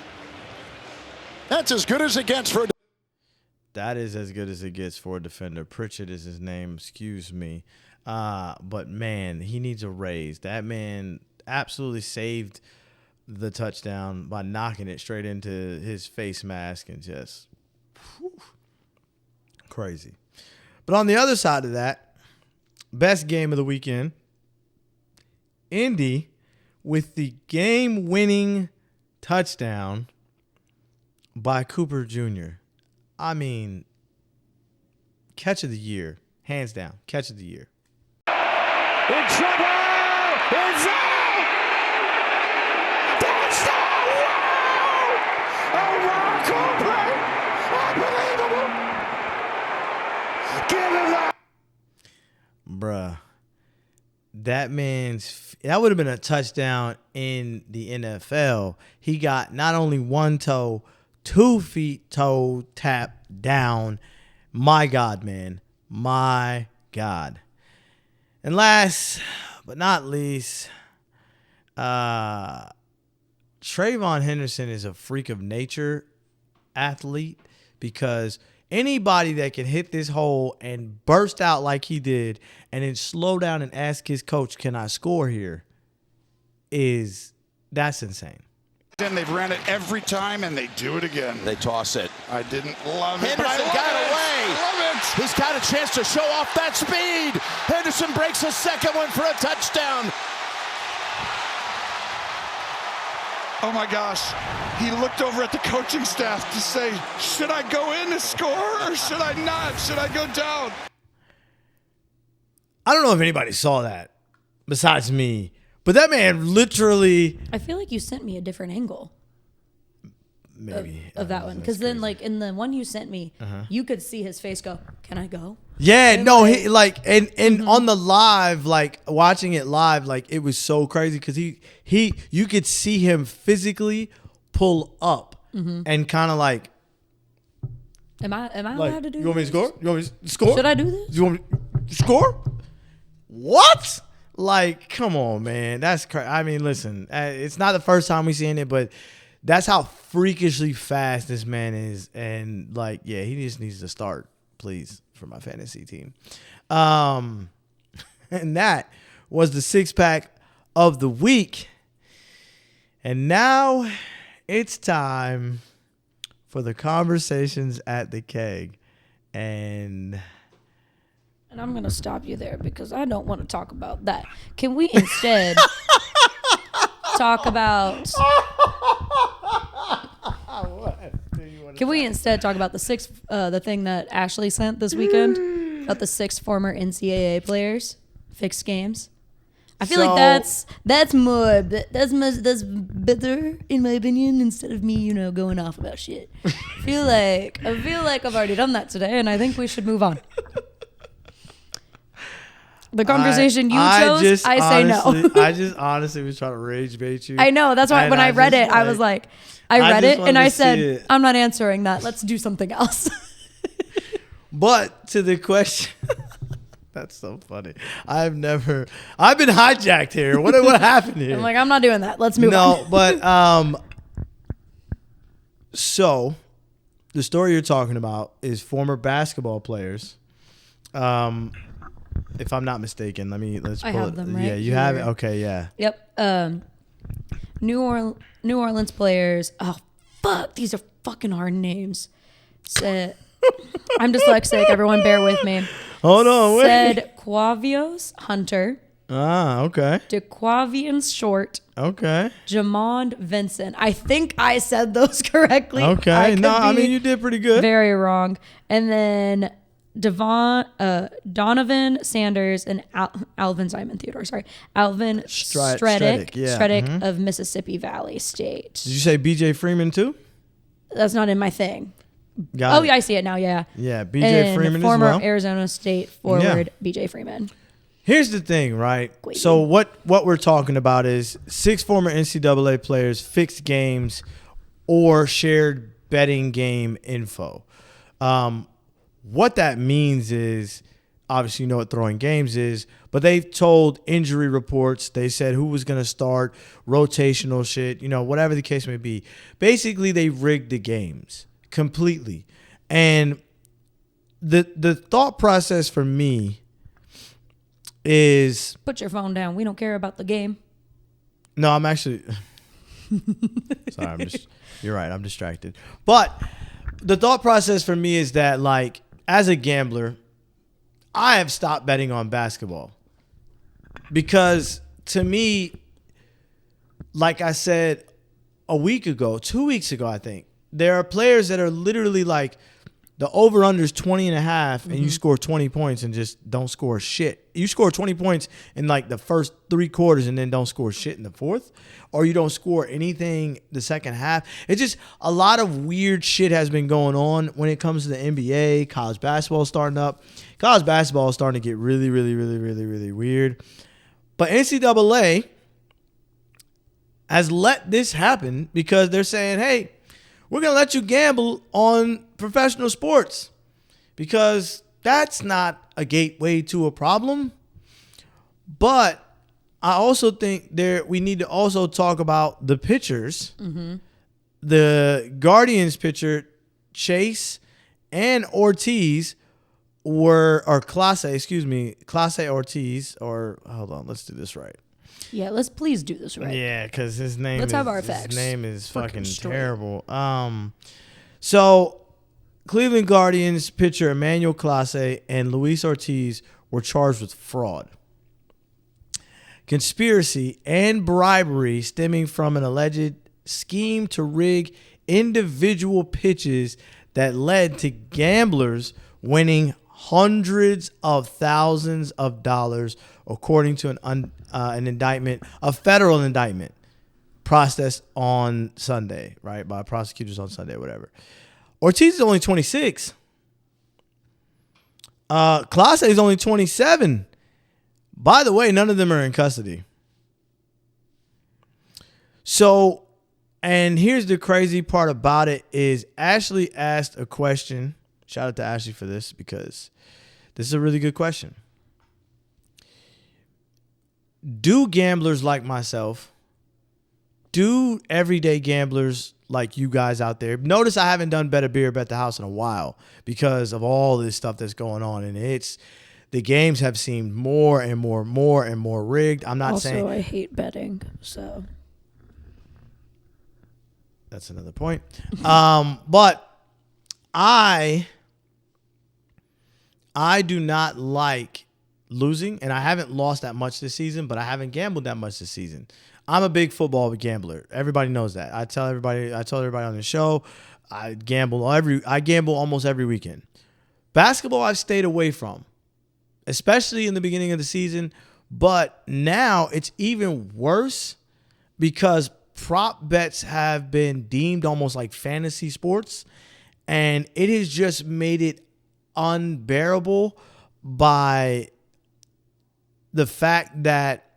That's as good as it gets for That is as good as it gets for a defender. Pritchett is his name. Excuse me. But, man, he needs a raise. That man absolutely saved the touchdown by knocking it straight into his face mask and just crazy. But on the other side of that, best game of the weekend, Indy with the game-winning touchdown by Cooper Jr. I mean, catch of the year. Hands down, catch of the year. In trouble! It's out! Touchdown! Wow! A miracle play! Unbelievable! Give him that! Bruh. That would have been a touchdown in the NFL. He got not only one toe, 2 feet toe tap down. My God, man. My God. And last but not least, Trayvon Henderson is a freak of nature athlete, because anybody that can hit this hole and burst out like he did and then slow down and ask his coach, can I score here, that's insane. And they've ran it every time, and they do it again. They toss it. I didn't love it. Henderson got away. Love it. He's got a chance to show off that speed. Henderson breaks a second one for a touchdown. Oh my gosh. He looked over at the coaching staff to say, should I go in to score or should I not? Should I go down? I don't know if anybody saw that besides me, but that man literally. I feel like you sent me a different angle Maybe of that one, because then, like, in the one you sent me, you could see his face go, "Can I go?" Yeah, And no, like- he like and on the live, like watching it live, like it was so crazy because you could see him physically pull up and kind of like. Am I allowed to do? You want me to this? score? You want me to score? Should I do this? You want me to score? What? Like, come on, man. That's crazy. I mean, listen, it's not the first time we've seen it, but that's how freakishly fast this man is. And, like, yeah, he just needs to start, please, for my fantasy team. And that was the six-pack of the week. And now it's time for the conversations at the keg. And I'm going to stop you there because I don't want to talk about that. Can we instead talk about... Can we instead talk about the thing that Ashley sent this weekend about the 6 former NCAA players, fixed games? I feel like that's better in my opinion, instead of me, going off about shit. I feel like I've already done that today, and I think we should move on. The conversation you chose, I say no. I just honestly was trying to rage bait you. I know. That's why when I read it, I was like, I read it and I said, I'm not answering that. Let's do something else. But to the question, that's so funny. I've been hijacked here. What happened here? I'm like, I'm not doing that. Let's move No, on. but so the story you're talking about is former basketball players. If I'm not mistaken, let's pull I have them right Yeah, you here. have it. Okay, yeah. Yep. New Orleans players. Oh fuck, these are fucking hard names. I'm dyslexic. Everyone, bear with me. Hold on, wait. Said Quavios Hunter. Ah, okay. DeQuavian Short. Okay. Jamond Vincent. I think I said those correctly. Okay. I mean you did pretty good. Very wrong. And then Donovan Sanders and Alvin Simon Theodore. Sorry, Alvin Stredick. Yeah. Stredick of Mississippi Valley State. Did you say B.J. Freeman too? That's not in my thing. Got it. Yeah, I see it now. Yeah. Yeah, B.J. Freeman as well. Former Arizona State forward B.J. Freeman. Here's the thing, right? So what we're talking about is 6 former NCAA players fixed games or shared betting game info. What that means is, obviously you know what throwing games is, but they've told injury reports. They said who was going to start, rotational shit, whatever the case may be. Basically, they rigged the games completely. And the thought process for me is... Put your phone down. We don't care about the game. No, I'm actually... Sorry, you're right. I'm distracted. But the thought process for me is that, like, as a gambler, I have stopped betting on basketball. Because to me, like I said a week ago, 2 weeks ago, I think, there are players that are literally like, the over-under is 20.5, and you score 20 points and just don't score shit. You score 20 points in like the first 3 quarters and then don't score shit in the fourth, or you don't score anything the second half. It's just a lot of weird shit has been going on when it comes to the NBA. College basketball is starting up. College basketball is starting to get really, really, really, really, really weird. But NCAA has let this happen because they're saying, hey, we're going to let you gamble on professional sports because that's not a gateway to a problem. But I also think we need to also talk about the pitchers. Mm-hmm. The Guardians pitcher, Chase and Ortiz Clase Ortiz, hold on, let's do this right. Yeah, let's please do this right. Yeah, because his name have our facts. His name is fucking terrible. So Cleveland Guardians pitcher Emmanuel Clase and Luis Ortiz were charged with fraud, conspiracy, and bribery stemming from an alleged scheme to rig individual pitches that led to gamblers winning hundreds of thousands of dollars, according to an indictment, a federal indictment processed on Sunday, right, by prosecutors on Sunday, whatever. Ortiz is only 26. Clase is only 27. By the way, none of them are in custody. So, and here's the crazy part about it is Ashley asked a question. Shout out to Ashley for this because this is a really good question. Do gamblers like myself, do everyday gamblers like you guys out there, notice I haven't done Bet a Beer, Bet the House in a while because of all this stuff that's going on, and the games have seemed more and more rigged. I'm not saying... Also, I hate betting, so... That's another point. But I do not like losing, and I haven't lost that much this season, but I haven't gambled that much this season. I'm a big football gambler. Everybody knows that. I tell everybody on the show, I gamble almost every weekend. Basketball I've stayed away from, especially in the beginning of the season, but now it's even worse because prop bets have been deemed almost like fantasy sports, and it has just made it unbearable by the fact that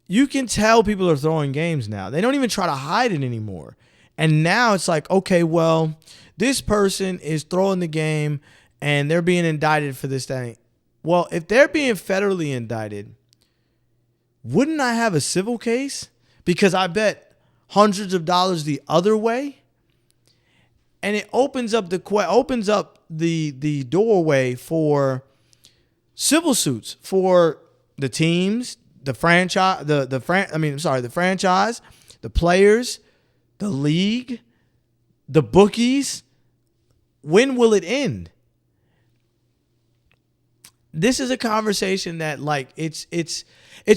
you can tell people are throwing games now. They don't even try to hide it anymore. And now it's like, okay, well, this person is throwing the game and they're being indicted for this thing. Well, if they're being federally indicted, wouldn't I have a civil case? Because I bet hundreds of dollars the other way. And it opens up the doorway for civil suits for the teams, the franchise, the franchise, the players, the league, the bookies. When will it end? This is a conversation that like it's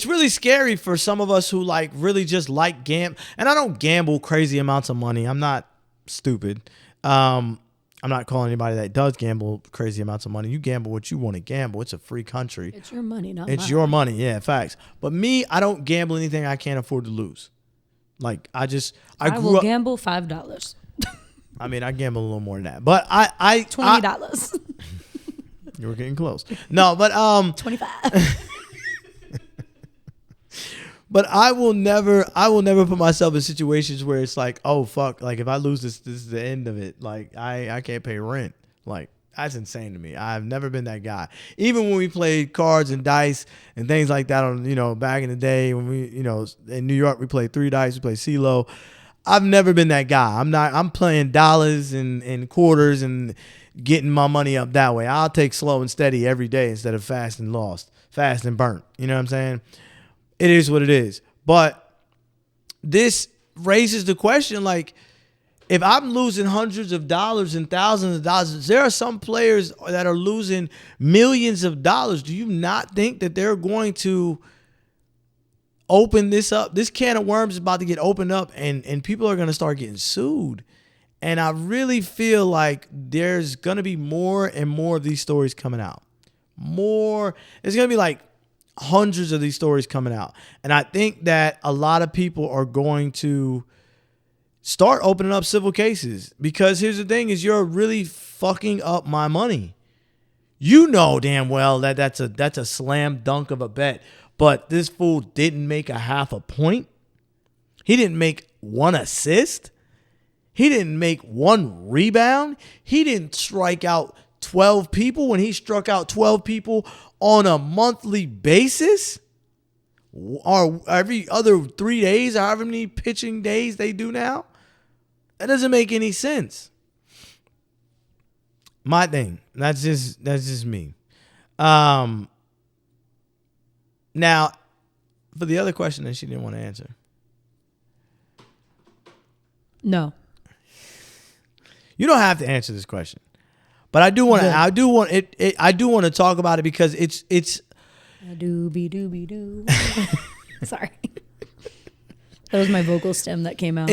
really scary for some of us who like really just like gamble. And I don't gamble crazy amounts of money. I'm not stupid. I'm not calling anybody that does gamble crazy amounts of money. You gamble what you want to gamble. It's a free country. It's your money, not It's mine. your money. Yeah, facts. But me, I don't gamble anything I can't afford to lose. Like I will gamble $5. I mean, I gamble a little more than that. But I $20. You were getting close. No, but 25. But I will never put myself in situations where it's like, oh fuck, like if I lose this is the end of it. Like I can't pay rent. Like that's insane to me. I've never been that guy. Even when we played cards and dice and things like that on, back in the day when we, in New York we played 3 dice, we played CeeLo. I've never been that guy. I'm playing dollars and quarters and getting my money up that way. I'll take slow and steady every day instead of fast and burnt. You know what I'm saying? It is what it is. But this raises the question, like, if I'm losing hundreds of dollars and thousands of dollars, there are some players that are losing millions of dollars. Do you not think that they're going to open this up? This can of worms is about to get opened up and people are going to start getting sued. And I really feel like there's going to be more and more of these stories coming out. It's going to be like hundreds of these stories coming out. And I think that a lot of people are going to start opening up civil cases because here's the thing is you're really fucking up my money. You know damn well that that's a slam dunk of a bet, but this fool didn't make a half a point. He didn't make 1 assist. He didn't make 1 rebound. He didn't strike out 12 people when he struck out 12 people on a monthly basis or every other 3 days, however many pitching days they do now. That doesn't make any sense. My thing. That's just me. Now, for the other question that she didn't want to answer. No. You don't have to answer this question. But I do want to talk about it because it's a doobie doo. Sorry. That was my vocal stem that came out.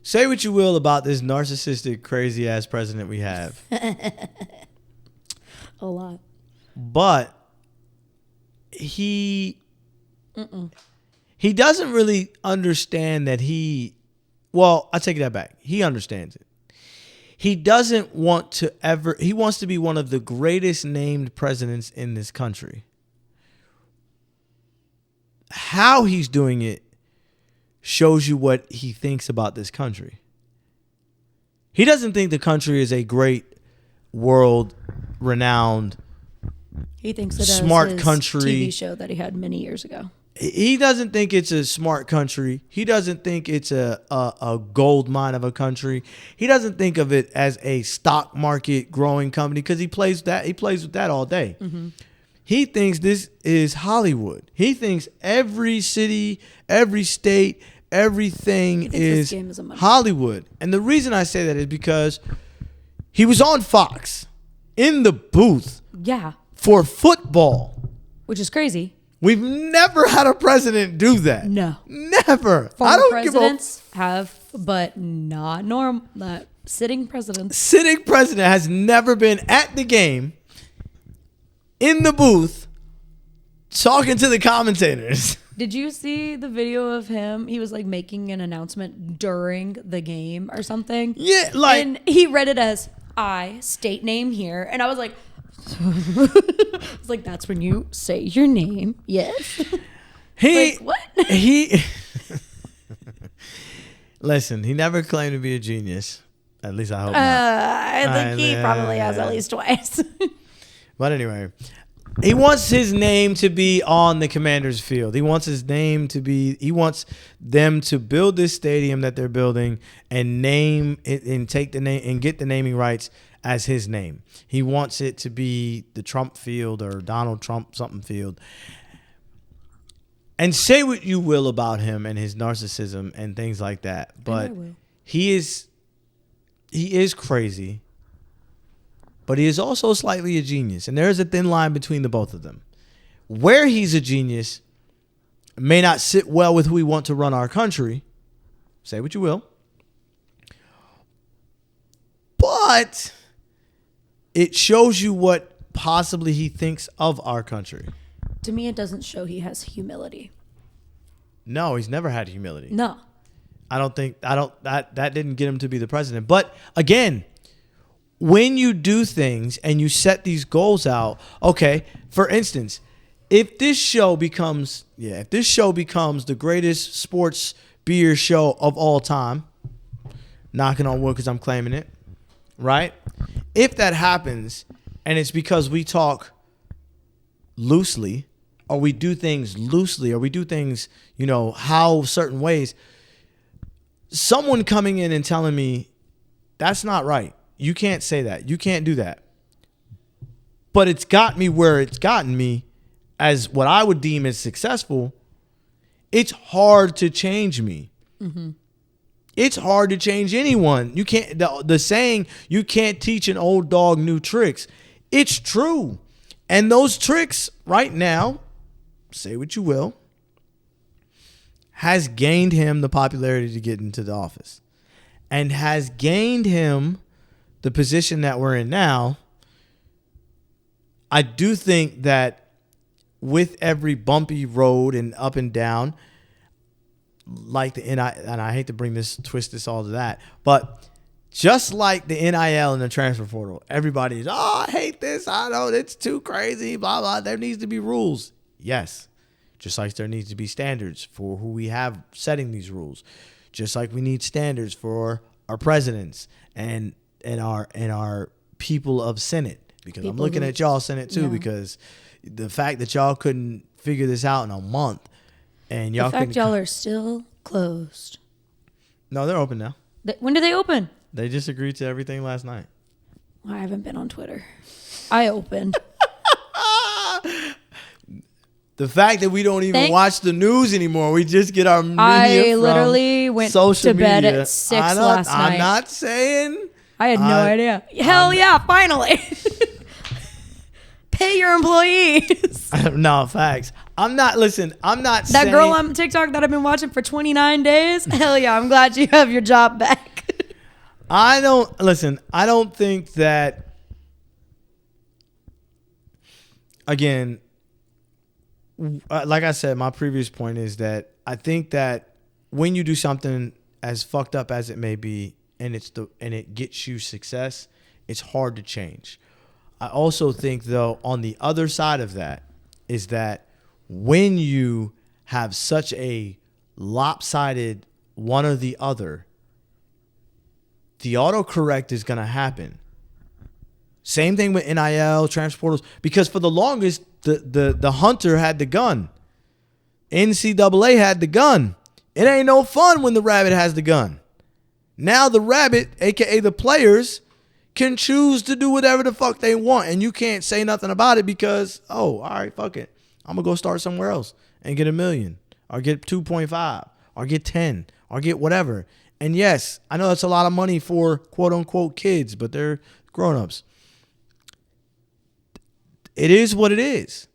Say what you will about this narcissistic, crazy ass president we have. A lot. But he doesn't really understand that well, I take that back. He understands it. He doesn't want to he wants to be one of the greatest named presidents in this country. How he's doing it shows you what he thinks about this country. He doesn't think the country is a great, world-renowned, he thinks it smart his country. TV show that he had many years ago. He doesn't think it's a smart country. He doesn't think it's a gold mine of a country. He doesn't think of it as a stock market growing company because he plays with that all day. Mm-hmm. He thinks this is Hollywood. He thinks every city, every state, everything is Hollywood. And the reason I say that is because he was on Fox in the booth for football. Which is crazy. We've never had a president do that. No. Never. Former presidents have, but not sitting presidents. Sitting president has never been at the game, in the booth, talking to the commentators. Did you see the video of him? He was like making an announcement during the game or something. Yeah, like. And he read it as, I state name here. And I was like, it's like, that's when you say your name. Yes. He, like, what? He, listen, he never claimed to be a genius. At least I hope not. I think he probably has at least twice. But anyway, he wants his name to be on the Commanders field. He wants his name to be, he wants them to build this stadium that they're building and name it and take the name and get the naming rights as his name. He wants it to be the Trump field or Donald Trump something field. And say what you will about him and his narcissism and things like that, but he is crazy. But he is also slightly a genius. And there is a thin line between the both of them. Where he's a genius may not sit well with who we want to run our country. Say what you will. But it shows you what possibly he thinks of our country. To me, it doesn't show he has humility. No, he's never had humility. No. That didn't get him to be the president. But again, when you do things and you set these goals out, okay, for instance, if this show becomes the greatest sports beer show of all time, knocking on wood because I'm claiming it, right? If that happens and it's because we talk loosely or we do things loosely or we do things, how certain ways, someone coming in and telling me that's not right. You can't say that. You can't do that. But it's got me where it's gotten me as what I would deem as successful. It's hard to change me. Mm-hmm. It's hard to change anyone. You can't. The saying, you can't teach an old dog new tricks. It's true. And those tricks right now, say what you will, has gained him the popularity to get into the office and has gained him the position that we're in now. I do think that with every bumpy road and up and down, and I hate to twist this all to that, but just like the NIL and the transfer portal, everybody's, I hate this, I know it's too crazy, blah, blah. There needs to be rules. Yes. Just like there needs to be standards for who we have setting these rules. Just like we need standards for our presidents and our people of Senate, because I'm looking at y'all Senate too, because the fact that y'all couldn't figure this out in a month and y'all are still closed. No, they're open now. When did they open? They just agreed to everything last night. Well, I haven't been on Twitter. I opened. The fact that we don't even watch the news anymore, we just get our media I from literally went social to bed media. at 6 last night. I'm not saying. I had no idea. Hell yeah, finally. Pay your employees. No, facts. I'm not saying. That girl on TikTok that I've been watching for 29 days, hell yeah, I'm glad you have your job back. I don't think that, again, like I said, my previous point is that I think that when you do something as fucked up as it may be, and it gets you success, it's hard to change. I also think, though, on the other side of that is that when you have such a lopsided one or the other, the autocorrect is going to happen. Same thing with NIL, transporters, because for the longest, the hunter had the gun. NCAA had the gun. It ain't no fun when the rabbit has the gun. Now the rabbit, a.k.a. the players, can choose to do whatever the fuck they want, and you can't say nothing about it because, all right, fuck it. I'm going to go start somewhere else and get $1 million or get 2.5 or get 10 or get whatever. And yes, I know that's a lot of money for quote-unquote kids, but they're grown-ups. It is what it is.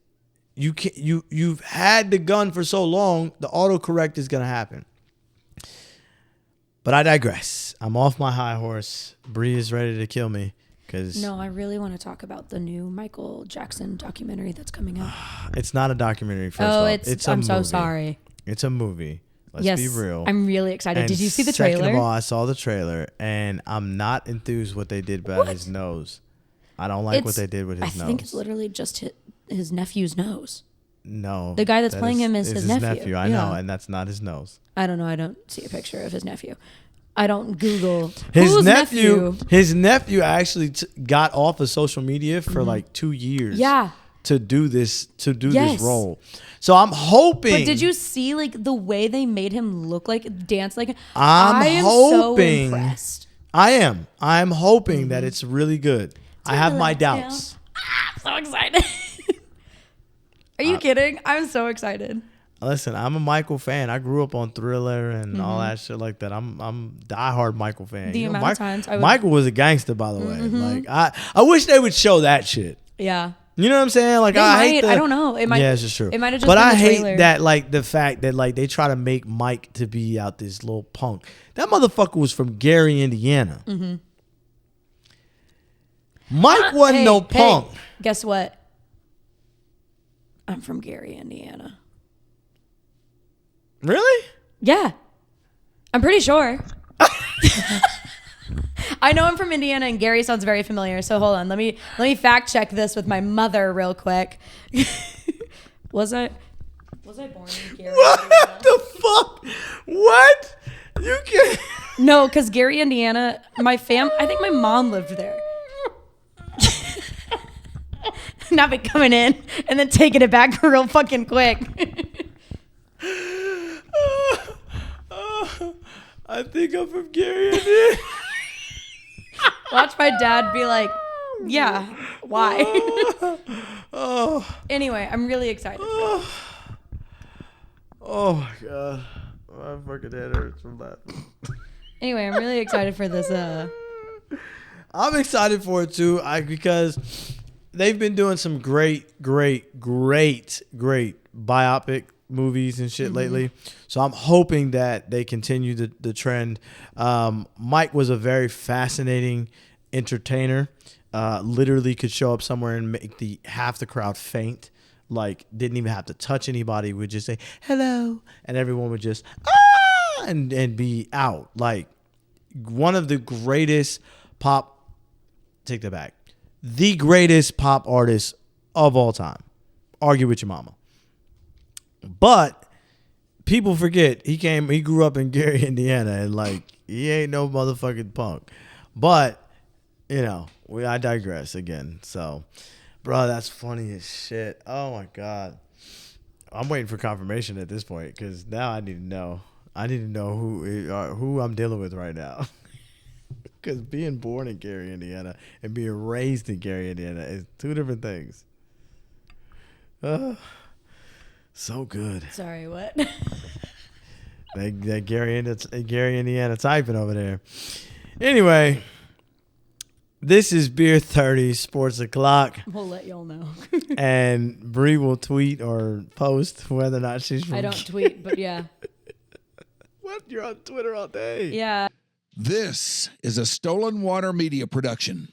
You've had the gun for so long, the autocorrect is going to happen. But I digress. I'm off my high horse. Bri is ready to kill me. No, I really want to talk about the new Michael Jackson documentary that's coming out. It's not a documentary, first off. I'm so sorry. It's a movie. Let's be real. I'm really excited. And Did you see the trailer? Second of all, I saw the trailer, and I'm not enthused what they did about his nose. I don't like what they did with his nose. I think it's literally just his nephew's nose. No. The guy that's playing him is his nephew. I know, and that's not his nose. I don't know. I don't see a picture of his nephew. I don't Google his nephew. His nephew actually got off of social media for like 2 years. Yeah. To do this role. So I'm hoping. But did you see like the way they made him look like, dance like? I am hoping. So impressed. I'm hoping that it's really good. I have my doubts. I'm so excited. Are you kidding? I'm so excited. Listen, I'm a Michael fan. I grew up on Thriller and all that shit like that. I'm diehard Michael fan. The amount of times Michael was a gangster, by the way. Like I wish they would show that shit. Yeah. You know what I'm saying? Like I hate I don't know. It might. Yeah, it's just true. It might have just. But been I the hate trailer. that, like the fact that like they try to make Mike to be out this little punk. That motherfucker was from Gary, Indiana. Mm-hmm. Mike wasn't no punk. Hey, guess what? I'm from Gary, Indiana. Really? Yeah. I'm pretty sure. I know I'm from Indiana, and Gary sounds very familiar. So hold on, let me fact check this with my mother real quick. Was I born in Gary? What the fuck? What? You can't. No, because Gary, Indiana, I think my mom lived there. Not be coming in and then taking it back real fucking quick. I think I'm from Gary, Indiana. Watch my dad be like, yeah, why? Anyway, I'm really excited. Oh my god. My fucking head hurts from laughing. Anyway, I'm really excited for this. I'm excited for it too, because they've been doing some great biopic movies and shit lately. So I'm hoping that they continue the trend. Mike was a very fascinating entertainer. Literally could show up somewhere and make half the crowd faint. Like didn't even have to touch anybody. Would just say hello, and everyone would just and be out. Like one of the greatest pop. Take that back. The greatest pop artist of all time. Argue with your mama. But people forget he grew up in Gary, Indiana, and like he ain't no motherfucking punk. But you know, I digress again. So, bro, that's funny as shit. Oh my god, I'm waiting for confirmation at this point because now I need to know. I need to know who I'm dealing with right now. Because being born in Gary, Indiana, and being raised in Gary, Indiana is two different things. So good. Sorry, what? that Gary, Indiana typing over there. Anyway, this is Beer 30 Sports O'Clock. We'll let y'all know. And Bri will tweet or post whether or not she's from I don't tweet, but yeah. What? You're on Twitter all day. Yeah. This is a Stolen Water Media production.